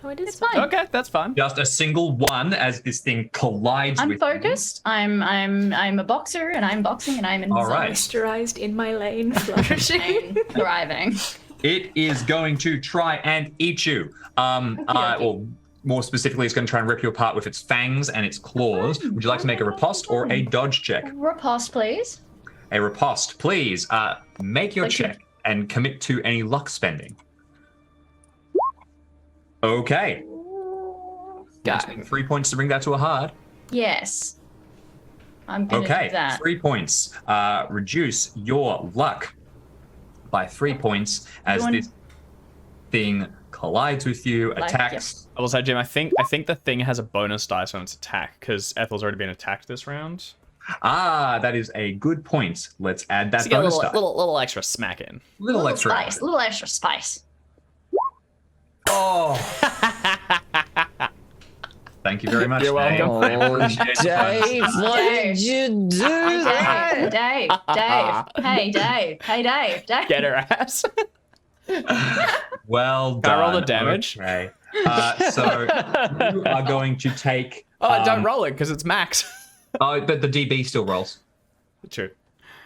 Oh, it is It's fine. Okay, that's fine. Just a single one as this thing collides I'm with focused. I'm a boxer, and I'm boxing, and I'm in the All zone. right. Moisturized in my lane, flourishing. I'm thriving. you. It is going to try and eat you. Or more specifically, it's going to try and rip you apart with its fangs and its claws. Would you like to make a riposte or a dodge check? Riposte, please. A riposte, please. Make your Like check and commit to any luck spending. Okay. Go. 3 points to bring that to a hard. Yes. I'm gonna Okay, do that. 3 points. Reduce your luck by 3 points as Doing- this thing collides with you, Like, attacks. Also, Jim, I think the thing has a bonus dice on its attack because Ethel's already been attacked this round. That is a good point. Let's add that So get a bonus little, die. little extra smack in. Little extra. spice. Little extra spice. Oh. Thank you very much. You're Dave. welcome. I Oh, appreciate it. Dave, what did you do that? Dave. Hey, Dave. Hey, Dave. Get her ass. Well Can I done. roll the damage? Okay. So you are going to take. Oh, don't roll it because it's max. Oh, but the DB still rolls. True.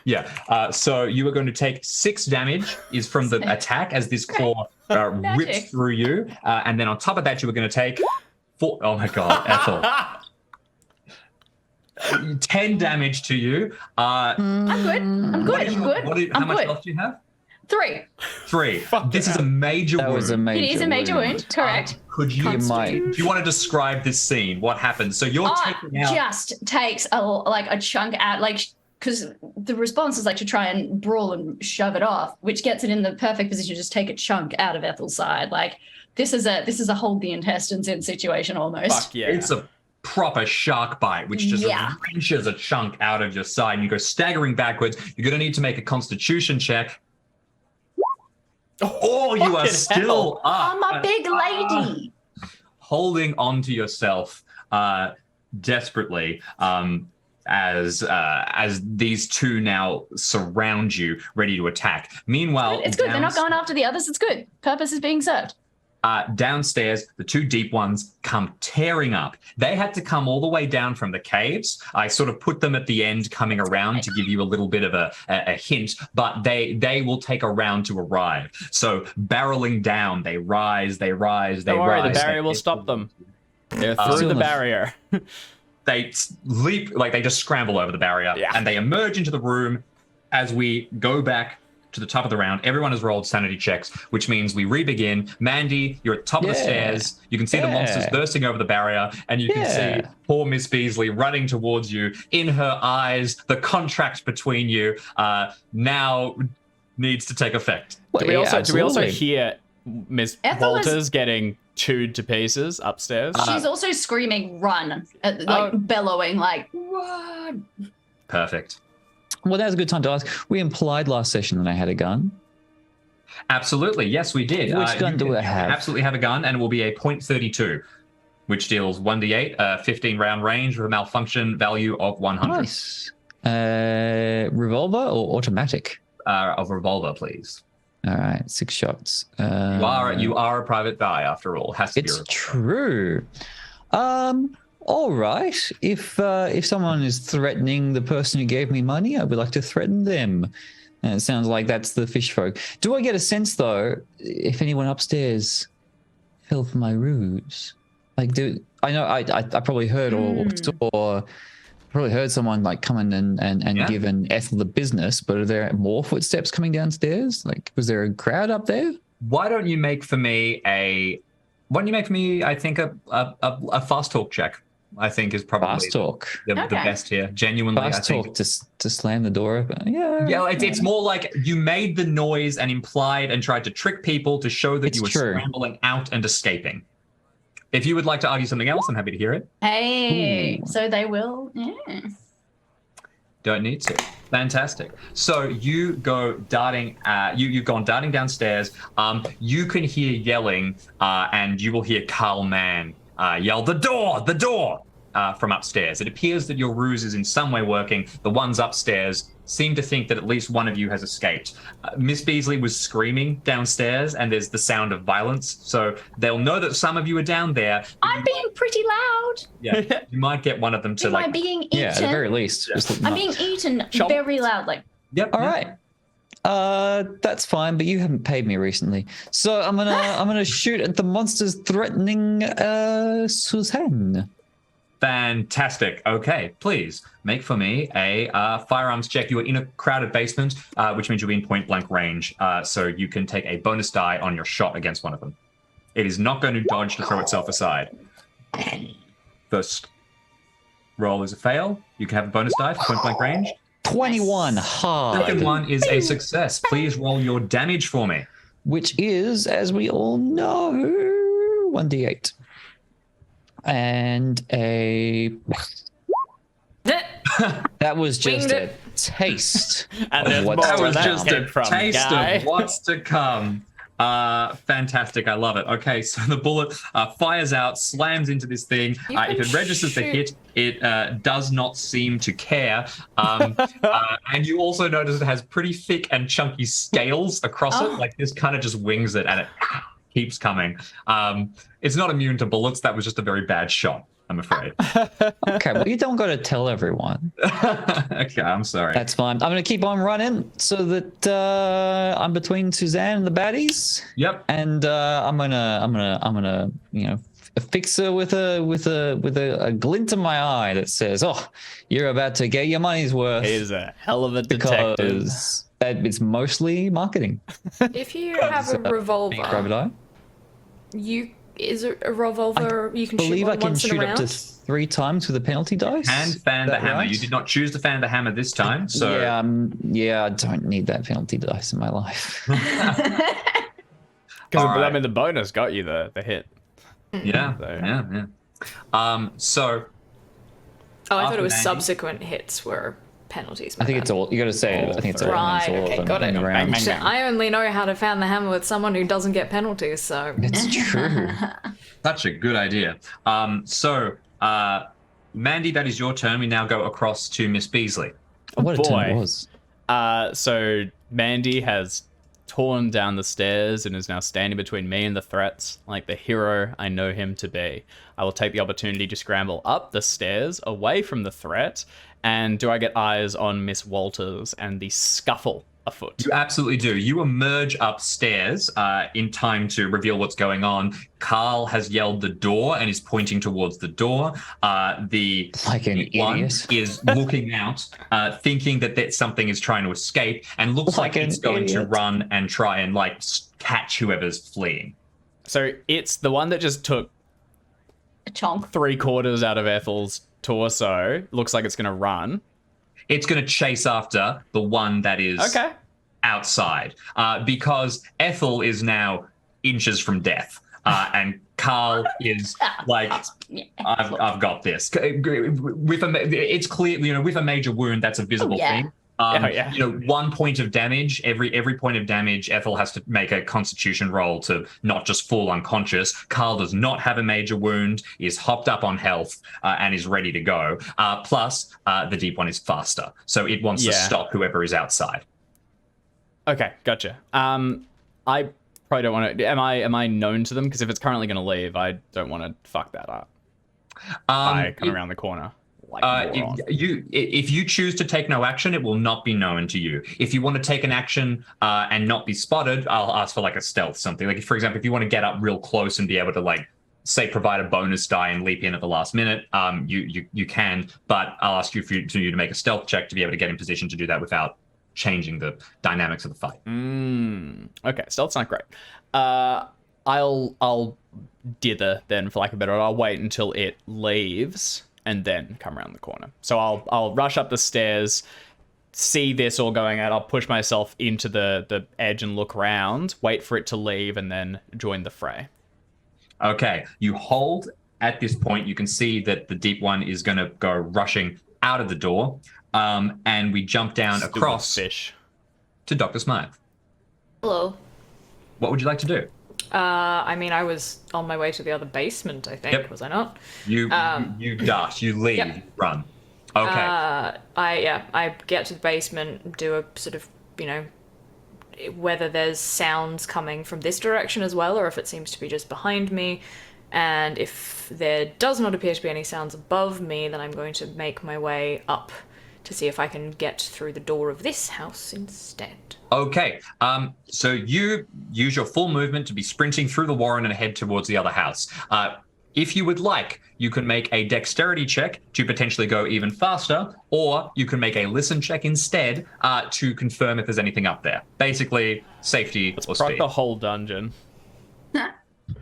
Yeah. So you are going to take 6 damage is from the attack as this claw rips Magic. through you, and then on top of that you are going to take 4. Oh my God, Ethel. 10 damage to you. I'm good. I'm What good. is I'm your- good. how I'm much good. health do you have? 3. 3. Fuck This yeah. is a major That wound. was a major It is a major wound, correct. Could you, Constitution. do you want to describe this scene? What happens? So you're taking out. Just takes a chunk out, like, because the response is like to try and brawl and shove it off, which gets it in the perfect position to just take a chunk out of Ethel's side. Like, this is a hold the intestines in situation almost. Fuck yeah. It's a proper shark bite, which just wrenches a chunk out of your side, and you go staggering backwards. You're going to need to make a Constitution check. Oh, you are still up. I'm a big lady. Holding on to yourself desperately as these two now surround you, ready to attack. Meanwhile, It's good. They're not going after the others. It's good. Purpose is being served. Downstairs, the two deep ones come tearing up. They had to come all the way down from the caves. I sort of put them at the end, coming around to give you a little bit of a hint, but they will take a round to arrive. So barreling down, they rise. Don't worry, the barrier will stop them. They're through the barrier. They leap, like they just scramble over the barrier, and they emerge into the room. As we go back to the top of the round, everyone has rolled sanity checks, which means we re-begin. Mandy, you're at the top of the stairs. You can see the monsters bursting over the barrier, and you can see poor Miss Beasley running towards you. In her eyes, the contract between you now needs to take effect. Do we also hear Miss Walters getting chewed to pieces upstairs? She's also screaming, run, bellowing, like, run. Perfect. Well, that was a good time to ask. We implied last session that I had a gun. Absolutely. Yes, we did. Which gun do I have? Absolutely have a gun, and it will be a .32, which deals 1d8, 15 round range with a malfunction value of 100. Nice. Revolver or automatic? Of revolver, please. All right, 6 shots. You are a private guy, after all. Has to be. It's true. All right. If someone is threatening the person who gave me money, I would like to threaten them. And it sounds like that's the fish folk. Do I get a sense though, if anyone upstairs fell for my ruse? Like, I know I probably heard or probably heard someone like come in and give an Ethel the business, but are there more footsteps coming downstairs? Like, was there a crowd up there? Why don't you make for me I think a fast talk check. I think is probably Fast talk. The best here. Genuinely, Fast I think. talk to slam the door open. Yeah, it's more like you made the noise and implied and tried to trick people to show that you were scrambling out and escaping. If you would like to argue something else, I'm happy to hear it. Hey, so they will. Yeah. Don't need to. Fantastic. So you go darting. You've gone darting downstairs. You can hear yelling, and you will hear Carl Mann yell, "The door! The door!" From upstairs. It appears that your ruse is in some way working. The ones upstairs seem to think that at least one of you has escaped. Miss Beasley was screaming downstairs, and there's the sound of violence. So they'll know that some of you are down there. I'm being pretty loud. Yeah, you might get one of them to Am I being eaten? Yeah, at the very least. Just I'm being eaten very loudly. Yep. All right. That's fine, but you haven't paid me recently, so I'm gonna shoot at the monsters threatening Suzanne. Fantastic. Okay, please make for me a firearms check. You are in a crowded basement, which means you'll be in point blank range. So you can take a bonus die on your shot against one of them. It is not going to dodge to throw itself aside. First roll is a fail. You can have a bonus die for point blank range. 21 hard. Second one is a success. Please roll your damage for me. Which is, as we all know, 1d8. And a... That was just a taste And of there's what's more to where that come. came from, taste guy. of what's to come. Fantastic. I love it. Okay, so the bullet fires out, slams into this thing. If it registers the hit, it does not seem to care. And you also notice it has pretty thick and chunky scales across it. Like this kind of just wings it and it keeps coming. It's not immune to bullets. That was just a very bad shot, I'm afraid. Okay, well, you don't got to tell everyone. Okay, I'm sorry. That's fine. I'm going to keep on running so that I'm between Suzanne and the baddies. Yep. And I'm gonna, fix her with a glint in my eye that says, "Oh, you're about to get your money's worth." He is a hell of a detective. Because It's mostly marketing. If you have a Being a revolver, private eye. is a revolver you can shoot Believe more I than can once in a shoot up to round? 3 times with a penalty dice. Hand fan Is the that hammer. right? You did not choose to fan the hammer this time, so Yeah, I don't need that penalty dice in my life. Because All right. I mean, the bonus got you the hit. yeah, So- yeah. So Oh, I thought After it was Mandy? subsequent hits were penalties. I think it's all. You got to say. I think it's all. Right, It's all okay, of them got it. in the Bang, round. bang, bang. I only know how to fan the hammer with someone who doesn't get penalties, so It's true. such a good idea. Mandy, that is your turn. We now go across to Miss Beasley. What a turn it boy. was. So Mandy has torn down the stairs and is now standing between me and the threats, like the hero I know him to be. I will take the opportunity to scramble up the stairs, away from the threat, and do I get eyes on Miss Walters and the scuffle afoot? You absolutely do. You emerge upstairs in time to reveal what's going on. Carl has yelled the door and is pointing towards the door. The Like an one idiot. is looking out, thinking that something is trying to escape, and looks like Like an it's going to idiot. run and try and like catch whoever's fleeing. So it's the one that just took A chonk. 3/4 out of Ethel's torso. Looks like it's going to run. It's going to chase after the one that is Okay. outside because Ethel is now inches from death. And Carl is like, Yeah. I've got this. It's clear, with a major wound, that's a visible Oh, yeah. thing. Yeah. 1 point of damage. Every point of damage, Ethel has to make a Constitution roll to not just fall unconscious. Carl does not have a major wound, is hopped up on health, and is ready to go. Plus, the deep one is faster, so it wants to Yeah. stop whoever is outside. Okay, gotcha. I probably don't want to. Am I known to them? Because if it's currently going to leave, I don't want to fuck that up by coming around the corner. Like moron. If you choose to take no action, it will not be known to you. If you want to take an action and not be spotted, I'll ask for like a stealth something. Like, for example, if you want to get up real close and be able to like, say, provide a bonus die and leap in at the last minute, you can. But I'll ask you to make a stealth check to be able to get in position to do that without changing the dynamics of the fight. Okay, stealth's not great. I'll dither then, for lack of a better word. I'll wait until it leaves and then come around the corner. So I'll rush up the stairs, see this all going out. I'll push myself into the edge and look around, wait for it to leave, and then join the fray. Okay, you hold at this point. You can see that the deep one is going to go rushing out of the door, and we jump down Stupid across fish. to Dr. Smythe. hello. What would you like to do? I mean, I was on my way to the other basement, I think, Yep. was I not? You dash, you leave, Yep. you run. Okay. I get to the basement, do a sort of, whether there's sounds coming from this direction as well, or if it seems to be just behind me. And if there does not appear to be any sounds above me, then I'm going to make my way up to see if I can get through the door of this house instead. Okay, so you use your full movement to be sprinting through the warren and head towards the other house. If you would like, you can make a dexterity check to potentially go even faster, or you can make a listen check instead to confirm if there's anything up there. Basically, safety or Proc speed. the whole dungeon.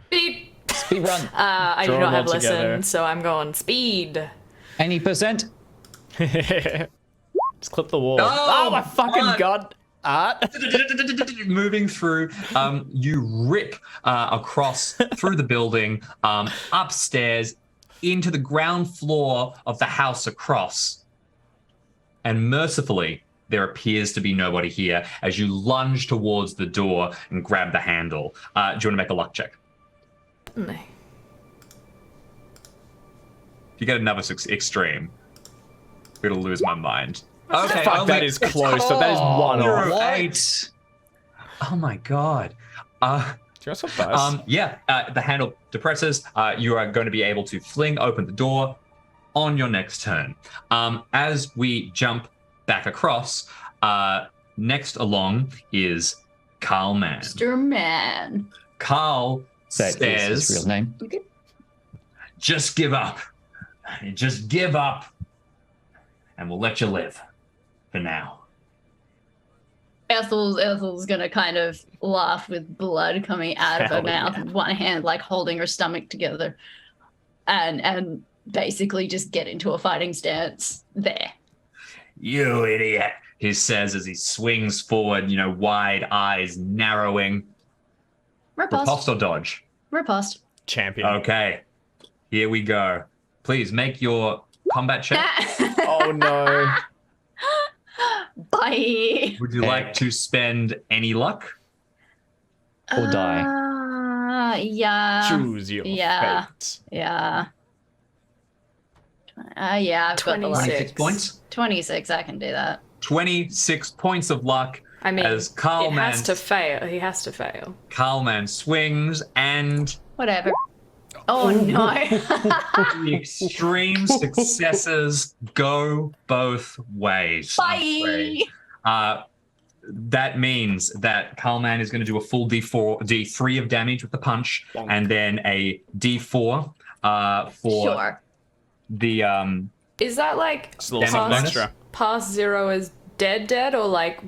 Speed! Speed run. I Draw do not them all have listen, together. so I'm going speed. Any percent? Just clip the wall. Oh, Oh my fucking God. god. Art. Moving through, you rip across through the building, upstairs, into the ground floor of the house across. And mercifully, there appears to be nobody here as you lunge towards the door and grab the handle. Do you want to make a luck check? No. If you get another extreme, I'm going to lose my mind. Okay, Fuck, only- that is close. So that is one You're off. right. 8. Oh my god. Just a buzz. The handle depresses. You are going to be able to fling open the door on your next turn. As we jump back across, next along is Carl Mann. Mr. Man. Carl That is his says, real name. just give up. Just give up. And we'll let you live. For now. Ethel's gonna kind of laugh with blood coming out of her Hell mouth, yeah. and one hand like holding her stomach together, and basically just get into a fighting stance there. You idiot, he says as he swings forward, wide eyes narrowing. Riposte. Riposte or dodge? Riposte. Champion. Okay, here we go. Please make your combat check. Oh no. Bye. Would you like to spend any luck? Or die. Yeah. Choose your yeah. fate. Yeah. Yeah, I've got the luck. 26 points? 26, I can do that. 26 points of luck I mean, as it Carlman has to fail. He has to fail. swings and Whatever. Oh no. the extreme successes go both ways. I'm afraid. Bye. That means that Carlman is going to do a full D3 of damage with the punch, Bonk. and then a D4 for Sure. the Is that like It's a little Damage something bonus? extra. past 0 is dead, or like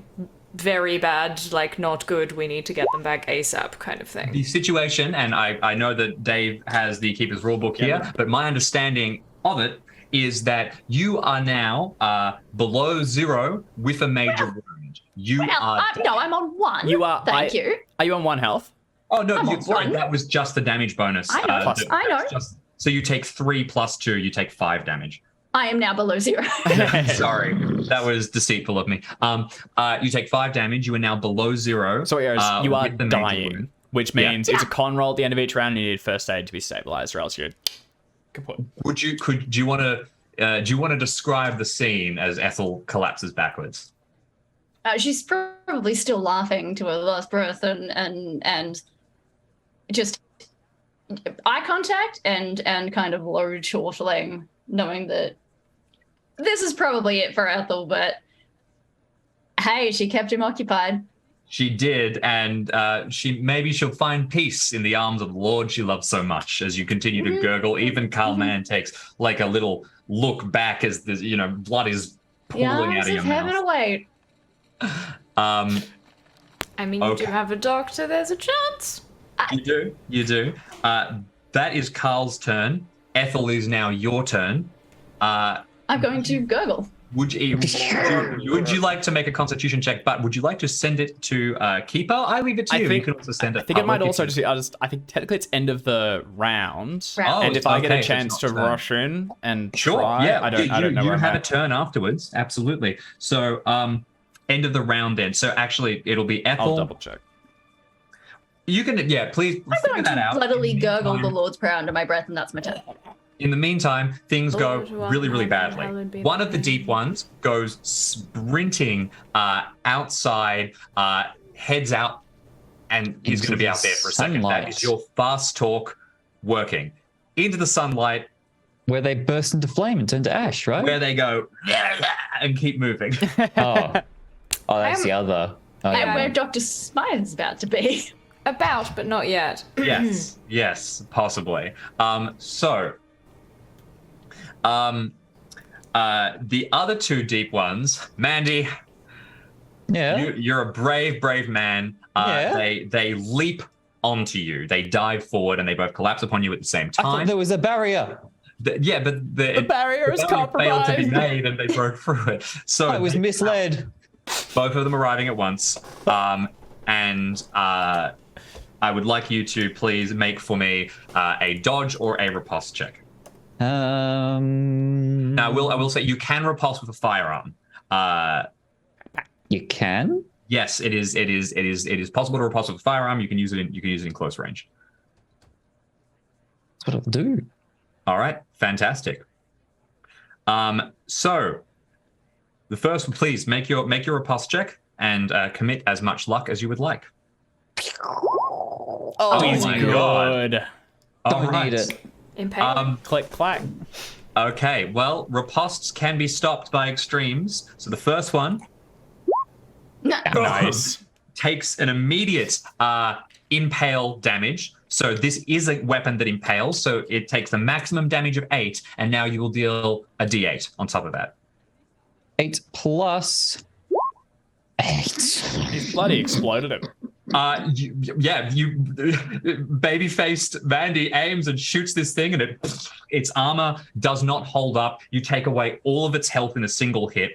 very bad, like not good, we need to get them back ASAP kind of thing? the situation, and I know that Dave has the Keeper's Rulebook here, but my understanding of it is that you are now below 0 with a major wound. You Well, are. I'm on 1. You are. Thank you. Are you on 1 health? Oh no, I'm on sorry, 1. that was just the damage bonus. I know, Plus- I know. So you take 3 plus 2, you take 5 damage. I am now below 0. Sorry, that was deceitful of me. You take 5 damage. You are now below 0. So you are with the major dying, wound. which Yeah. means it's a con roll at the end of each round. And you need first aid to be stabilized, or else you're kaput. Do you want to describe the scene as Ethel collapses backwards? She's probably still laughing to her last breath and just eye contact and kind of low chortling, knowing that this is probably it for Ethel, but hey, she kept him occupied. She did, and she'll find peace in the arms of the Lord she loves so much. As you continue to gurgle, even Carl Mann takes like a little look back as the blood is The pooling out arms of your of heaven mouth. await. I mean, you Okay. do have a doctor, there's a chance. You do. That is Carl's turn. Ethel is now your turn. I'm going to gurgle. Would you like to make a Constitution check? But would you like to send it to Keeper? I leave it to I you. think- You can also send it. I think it I'll might look also at just. I think technically it's end of the round. Round. And if I get okay, a so chance it's to not turn. rush in and Sure. try, Yeah. I don't know. You where I'm have a at. turn afterwards. Absolutely. So, end of the round then. So actually, it'll be Ethel. I'll double check. You can, please I'm figure going that to out. bloodily In the gurgle the meantime- Lord's Prayer under my breath, and that's my turn. In the meantime, things go Lord, what really, really hallowed badly. be One thy of the name. deep ones goes sprinting outside, heads out, and he's Into going to be the out there for a second. That sunlight. is your fast talk working. Into the sunlight, Where they burst into flame and turn to ash, right? where they go and keep moving. Oh, that's the other. Oh, And yeah. where Dr. Smythe is about to be. About, but not yet. Yes, possibly. The other two deep ones, Mandy, Yeah. you're a brave man. Yeah. They leap onto you. They dive forward and they both collapse upon you at the same I thought time. there was a barrier. But the barrier is failed to be compromised. made and they broke through it. So I was they- misled. both of them arriving at once. And I would like you to please make for me a dodge or a repulse check. Now, I will say you can repulse with a firearm. You can? Yes, it is possible to repulse with a firearm. You can use it in close range. That's what I'll do. All right, fantastic. So the first one, please make your repulse check and commit as much luck as you would like. Oh, my he's God. good. All Don't right. need it. Impaling. Click, clack. Okay, well, ripostes can be stopped by extremes. So the first one Nice. takes an immediate impale damage. So this is a weapon that impales, so it takes the maximum damage of 8, and now you will deal a d8 on top of that. 8 plus He's bloody exploded him. Baby-faced Mandy aims and shoots this thing, and its armor does not hold up. You take away all of its health in a single hit.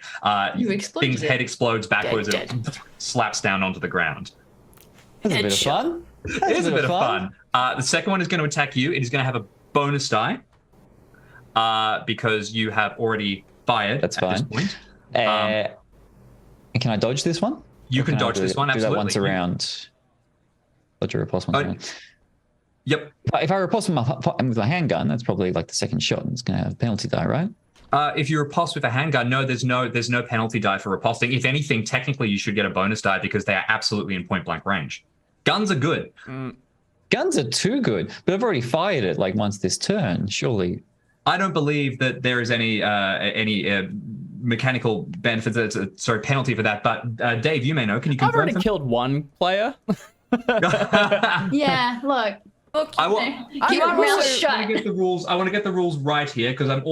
You exploded Thing's it. head explodes backwards Dead. and slaps down onto the ground. That's a bit of fun. It is a bit of fun. The second one is going to attack you. It is going to have a bonus die because you have already fired. That's at fine. this point. And can I dodge this one? You Or can dodge this one, Do absolutely. that once around. Dodge or riposte once around. Yep. If I riposte with my handgun, that's probably like the second shot, and it's going to have a penalty die, right? If you riposte with a handgun, no, there's no penalty die for riposting. If anything, technically you should get a bonus die because they are absolutely in point blank range. Guns are good. Guns are too good, but I've already fired it like once this turn. Surely, I don't believe that there is any mechanical benefits, penalty for that. But Dave, you may know. Can you I've confirm? already killed one player. Yeah, look. I Keep your mouth want to shut. get the rules. I want to get the rules right here because I'm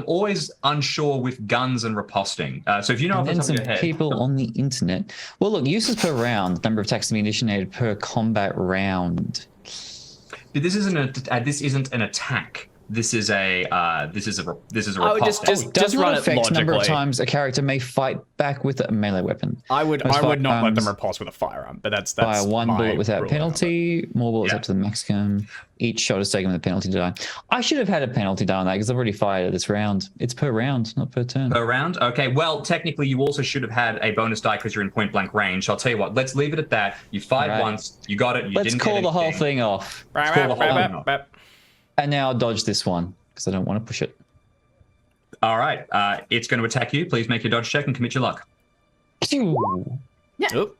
always unsure with guns and riposting. So if you know off and the then top of some your head, people on the internet. Well, look, uses per round, number of attacks to be initiated per combat round. but this isn't an attack. This is a riposting. I would just Does run not it affect number of logically. times a character may fight back with a melee weapon. I would Most not let them firearms riposte with a firearm, but that's Fire one my bullet without ruling on it. penalty, more bullets Yeah. up to the maximum. Each shot is taken with a penalty die. I should have had a penalty die on that because I've already fired it this round. It's per round, not per turn. Per round? Okay, well, technically you also should have had a bonus die because you're in point blank range. So I'll tell you what, let's leave it at that. You fired Right. once, you got it, you Let's didn't call get the whole anything. thing off. Let's call the whole thing off. And now I'll dodge this one because I don't want to push it. All right, it's going to attack you. Please make your dodge check and commit your luck. Oop.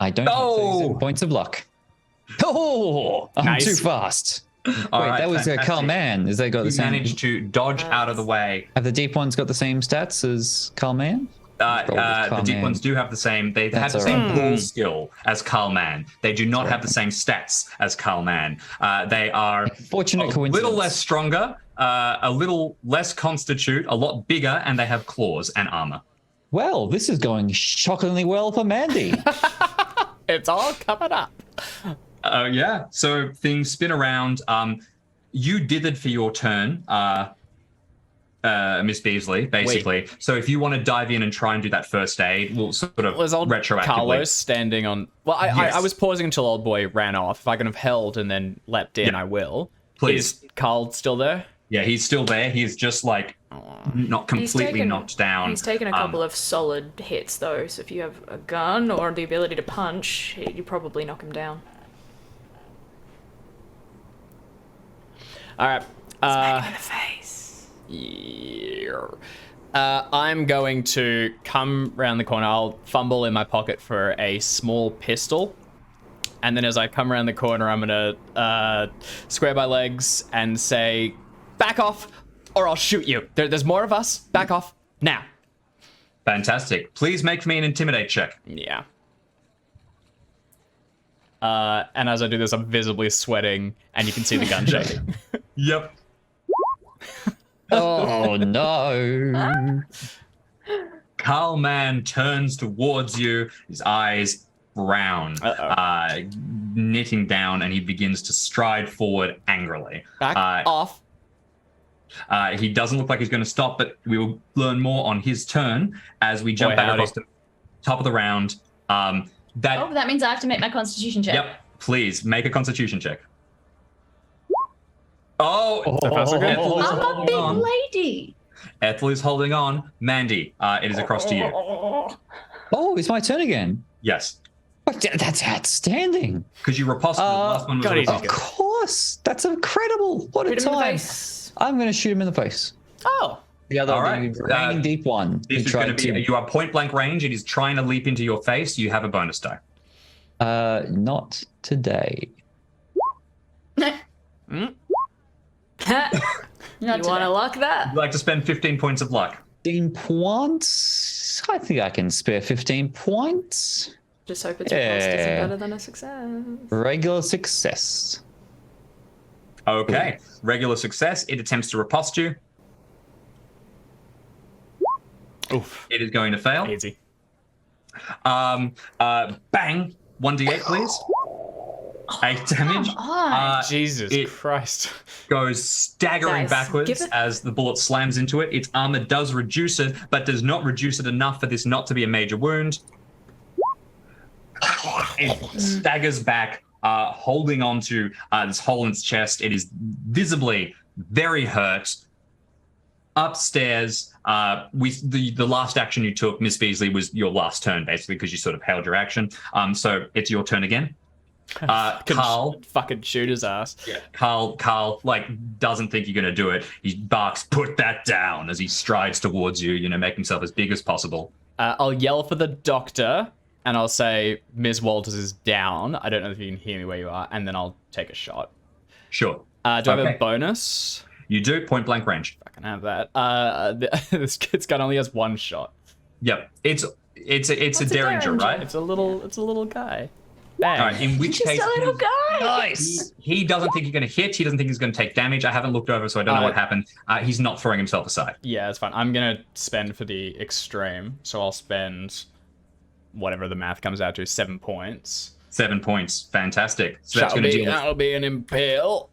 I don't have 37 points of luck. Oh, I'm Nice. too fast. All Wait, right, that was fantastic. Carl Mann. Has they got the You same? managed to dodge out of the way. Have the deep ones got the same stats as Carl Mann? Roll with The Carl deep Mann. ones do have the same. They have That's the all same right. pull skill as Carl Mann. They do not have the same stats as Carl Mann. They are Fortunate a coincidence. little less stronger, a little less constitute, a lot bigger, and they have claws and armor. Well, this is going shockingly well for Mandy. It's all coming up. Yeah. So things spin around. You dithered for your turn, Miss Beasley, basically. So if you want to dive in and try and do that first aid, we'll sort of Was old retroactively. Carlos standing on? Well, Yes. I was pausing until old boy ran off. If I can have held and then leapt in, Yeah. I will. Please. Is Carl still there? Yeah, he's still there. He's just like not completely knocked down. He's taken a couple of solid hits though, so if you have a gun or the ability to punch, you probably knock him down. All right. Smack him in the face. Yeah. I'm going to come around the corner. I'll fumble in my pocket for a small pistol. And then as I come around the corner, I'm going to square my legs and say, back off or I'll shoot you. There's more of us. Back off now. Fantastic. Please make me an intimidate check. Yeah. And as I do this, I'm visibly sweating and you can see the gun shaking. Yep. Oh no. Carl Mann turns towards you, his eyes brown, knitting down, and he begins to stride forward angrily. Back off. He doesn't look like he's going to stop, but we will learn more on his turn as we jump Boy, back howdy. across the top of the round. Oh, that means I have to make my constitution check. Yep, please make a constitution check. Oh, far, so good. Ethel is I'm a holding big on. lady. Ethel is holding on. Mandy, it is across to you. Oh, it's my turn again. Yes, That's outstanding. because you riposted. The last one was God, a he's riposte. Of course. That's incredible. What a Hit him in the time. face. I'm going to shoot him in the face. Oh. The other, All right. the remaining deep one. This He is going to tried be. You are point blank range. It is trying to leap into your face. You have a bonus die. Not today. You want to luck that? You'd like to spend 15 points of luck. 15 points. I think I can spare 15 points. Just hope it's riposte isn't Yeah. better than a success. Regular success. Okay. Regular success. It attempts to riposte you. Oof. It is going to fail. Easy. Bang. 1d8, please. 8 damage. Jesus it Christ. goes staggering Guys, backwards give it- as the bullet slams into it. Its armor does reduce it, but does not reduce it enough for this not to be a major wound. It staggers back, holding on to this hole in its chest. It is visibly very hurt. Upstairs, the last action you took, Miss Beasley, was your last turn, basically, because you sort of held your action. So it's your turn again. Carl, Fucking shoot his ass. yeah, Carl, like, doesn't think you're gonna do it. He barks, "Put that down," as he strides towards you. Make himself as big as possible. I'll yell for the doctor, and I'll say, Ms. Walters is down. I don't know if you can hear me where you are, and then I'll take a shot. Sure. Do I have Okay. a bonus? You do point blank range. I can have that. This kid's gun only has one shot. Yep. It's a derringer, right? It's a little guy. Bang. All right. In which Just case, a little guy. Nice. he doesn't think you're going to hit. He doesn't think he's going to take damage. I haven't looked over, so I don't know what happened. He's not throwing himself aside. Yeah, it's fine. I'm gonna spend for the extreme, so I'll spend whatever the math comes out to, 7 points. 7 points. Fantastic. So that's going to deal. That'll be an impale.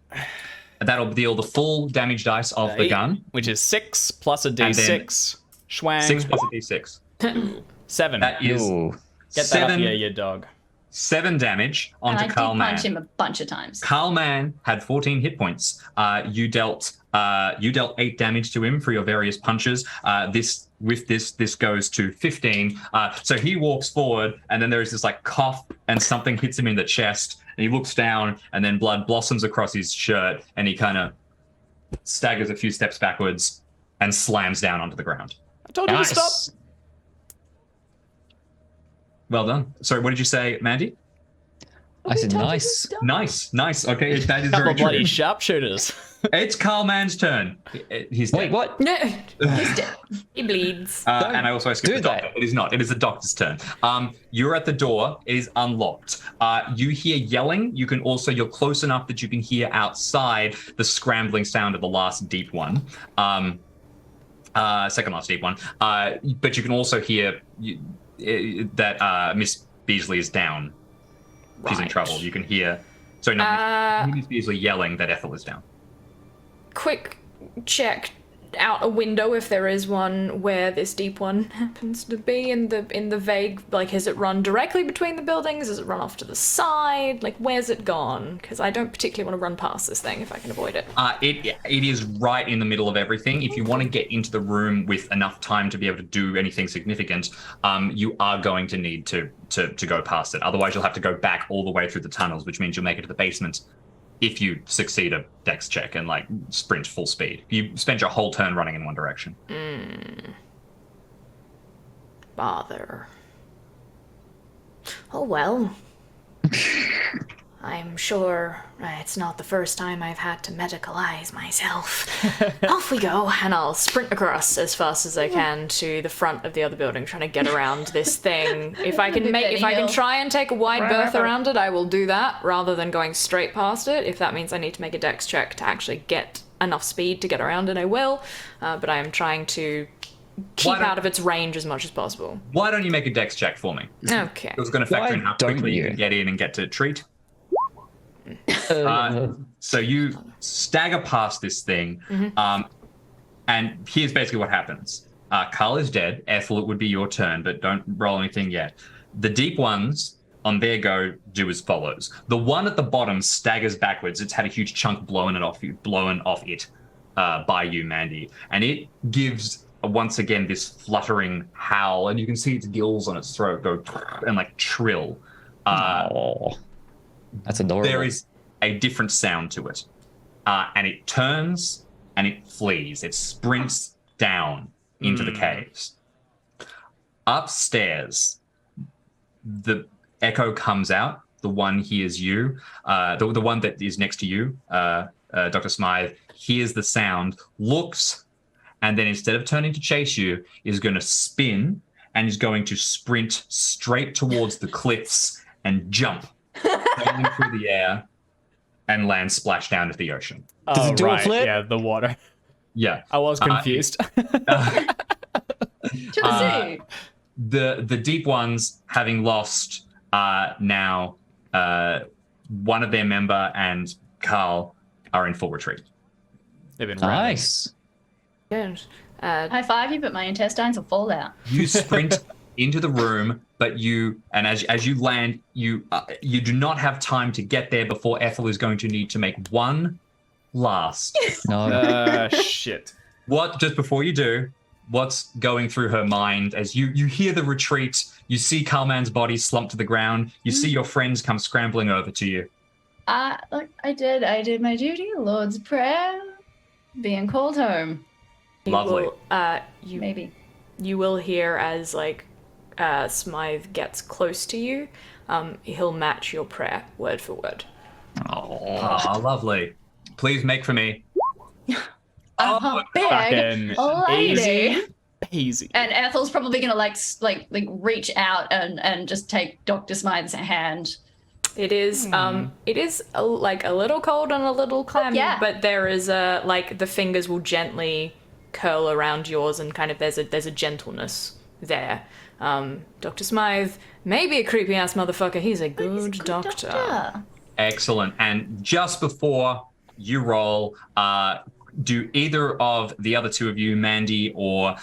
That'll deal the full damage dice of the 8, gun. which is 6 plus a And then d6. Schwang. 6 plus a d6. 7. That is Ooh. Get that seven, up here, you dog. 7 damage And onto I did Carl Mann. punch him a bunch of times. Carl Mann had 14 hit points. You dealt 8 damage to him for your various punches. This goes to 15. So he walks forward, and then there is this like cough, and something hits him in the chest. And he looks down, and then blood blossoms across his shirt, and he kind of staggers a few steps backwards and slams down onto the ground. I told you to stop. Well done. Sorry, what did you say, Mandy? I said nice. Nice. Okay, that is Couple very of bloody true. sharpshooters. It's Carl Mann's turn. He's Wait, dead. what? No, He's dead. he bleeds. And I also skipped do the doctor. that. It is not. It is the doctor's turn. You're at the door. It is unlocked. You hear yelling. You're close enough that you can hear outside the scrambling sound of the last deep one. Second last deep one. But you can also hear that Miss Beasley is down. She's in Right. trouble. You can hear. So no, Miss Beasley yelling that Ethel is down. Quick check out a window if there is one where this deep one happens to be in the vague, like, has it run directly between the buildings? Has it run off to the side? Like, where's it gone? Because I don't particularly want to run past this thing if I can avoid it. It is right in the middle of everything. If you want to get into the room with enough time to be able to do anything significant, you are going to need to go past it. Otherwise, you'll have to go back all the way through the tunnels, which means you'll make it to the basement if you succeed a dex check and like sprint full speed. You spend your whole turn running in one direction. Bother. Oh well. I'm sure it's not the first time I've had to medicalize myself. Off we go, and I'll sprint across as fast as I can to the front of the other building, trying to get around this thing. If I can try and take a wide berth around it, I will do that rather than going straight past it. If that means I need to make a dex check to actually get enough speed to get around it, I will. But I am trying to keep out of its range as much as possible. Why don't you make a dex check for me? Okay. It was going to factor in Why how don't quickly you you? can get in and get to treat. So you stagger past this thing, and here's basically what happens. Carl is dead. Ethel, it would be your turn, but don't roll anything yet. The deep ones on their go do as follows. The one at the bottom staggers backwards. It's had a huge chunk blown off it by you, Mandy, and it gives once again this fluttering howl, and you can see its gills on its throat go and like trill. Oh, that's adorable. There is a different sound to it. And it turns and it flees. It sprints down into the caves. Upstairs, the echo comes out. The one hears you. The one that is next to you, Dr. Smythe, hears the sound, looks, and then instead of turning to chase you, is going to spin and is going to sprint straight towards the cliffs and jump sailing through the air and land splash down into the ocean. Does it do a flip? Yeah, the water. Yeah. I was confused. To the sea. the deep ones, having lost now one of their member and Carl, are in full retreat. They've been running. Nice. Good. High five you, but my intestines will fall out. You sprint into the room, but as you land, you do not have time to get there before Ethel is going to need to make one last. No. Shit. Just before you do, what's going through her mind as you hear the retreat, you see Carlman's body slump to the ground, you see your friends come scrambling over to you. Look, I did my duty, Lord's Prayer, being called home. Lovely. Maybe. You will hear as Smythe gets close to you. He'll match your prayer word for word. Oh, lovely. Please make for me. Big Fucking lady. Easy. And Ethel's probably gonna like reach out and just take Dr. Smythe's hand. It is a little cold and a little clammy, yeah. but there is the fingers will gently curl around yours, and kind of there's a gentleness there. Dr. Smythe may be a creepy ass motherfucker. He's a good doctor. Excellent. And just before you roll, do either of the other two of you, Mandy or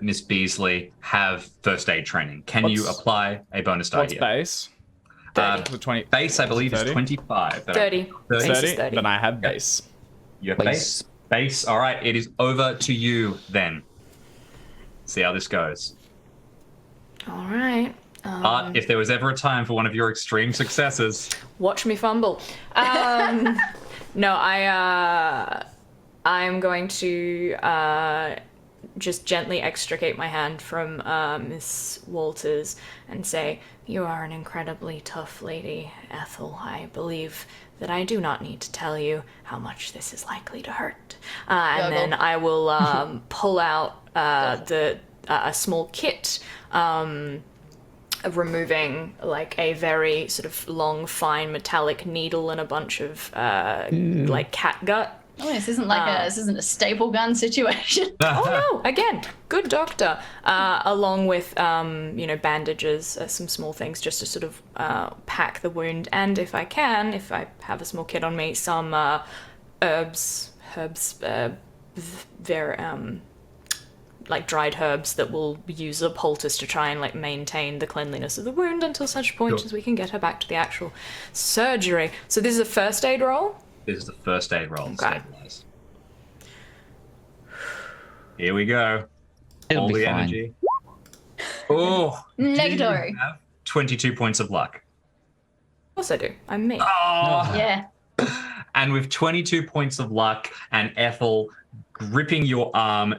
Miss Beasley, have first aid training? Can you apply a bonus die What's here? base? 20. Base, I believe, 30? is 25. 30. 30? Base is 30. Then I have base. You have base? Base. All right, it is over to you then. See how this goes. All right. Art, if there was ever a time for one of your extreme successes. Watch me fumble. No, I'm going to just gently extricate my hand from Miss Walters and say, "You are an incredibly tough lady, Ethel. I believe that I do not need to tell you how much this is likely to hurt." And then I will pull out a small kit, removing like a very sort of long, fine metallic needle and a bunch of like cat gut. Oh, this isn't a staple gun situation. Oh no! Again, good doctor. Along with bandages, some small things just to sort of pack the wound, and if I have a small kit on me, some herbs, like dried herbs that will use a poultice to try and like maintain the cleanliness of the wound until such point as we can get her back to the actual surgery. So this is a first aid roll. This is the first aid roll. Okay. Stabilize. Here we go. It'll All be the fine. energy. Oh, Negatory. you have 22 points of luck. Of course I do. I'm me. Oh. Yeah. And with 22 points of luck and Ethel gripping your arm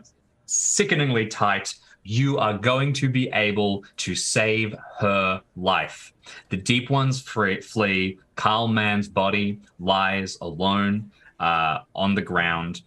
sickeningly tight, you are going to be able to save her life. The deep ones flee. Carl Mann's body lies alone on the ground.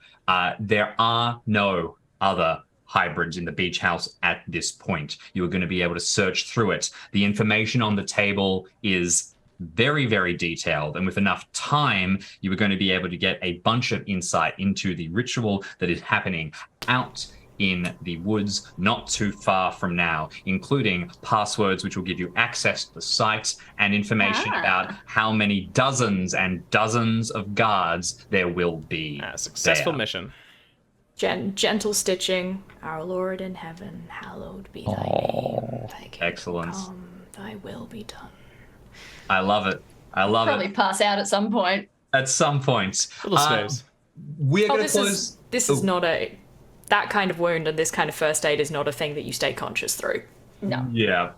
There are no other hybrids in the beach house at this point. You are going to be able to search through it. The information on the table is very, very detailed, and with enough time, you are going to be able to get a bunch of insight into the ritual that is happening out in the woods not too far from now, including passwords which will give you access to the site and information about how many dozens and dozens of guards there will be. Successful there. mission. Gentle stitching. Our Lord in heaven, hallowed be thy name. Thy kingdom Excellent. come, thy will be done. I love it. I love Probably it. pass out at some point. At some point. Little snooze. We're going to This close. is not that kind of wound, and this kind of first aid is not a thing that you stay conscious through. No. Yeah.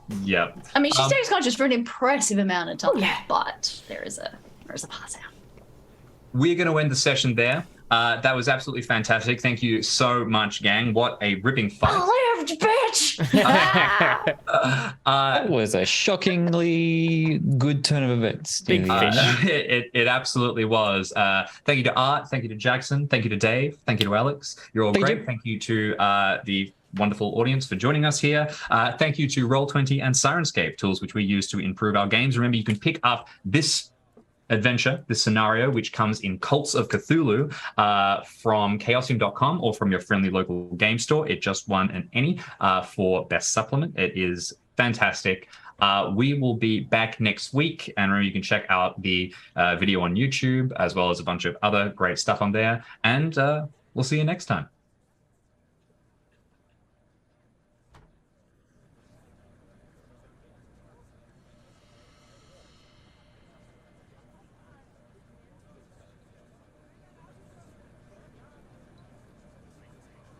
I mean, she stays conscious for an impressive amount of time, yeah. but there is a pass out. We're going to end the session there. That was absolutely fantastic. Thank you so much, gang. What a ripping fight. I lived, bitch! That was a shockingly good turn of events. Big Delia. fish. It absolutely was. Thank you to Art. Thank you to Jackson. Thank you to Dave. Thank you to Alex. You're all Thank great. you. Thank you to the wonderful audience for joining us here. Thank you to Roll20 and Sirenscape, tools which we use to improve our games. Remember, you can pick up this adventure, this scenario, which comes in Cults of Cthulhu from Chaosium.com or from your friendly local game store. It just won an Emmy for Best Supplement. It is fantastic. We will be back next week, and remember you can check out the video on YouTube as well as a bunch of other great stuff on there, and we'll see you next time.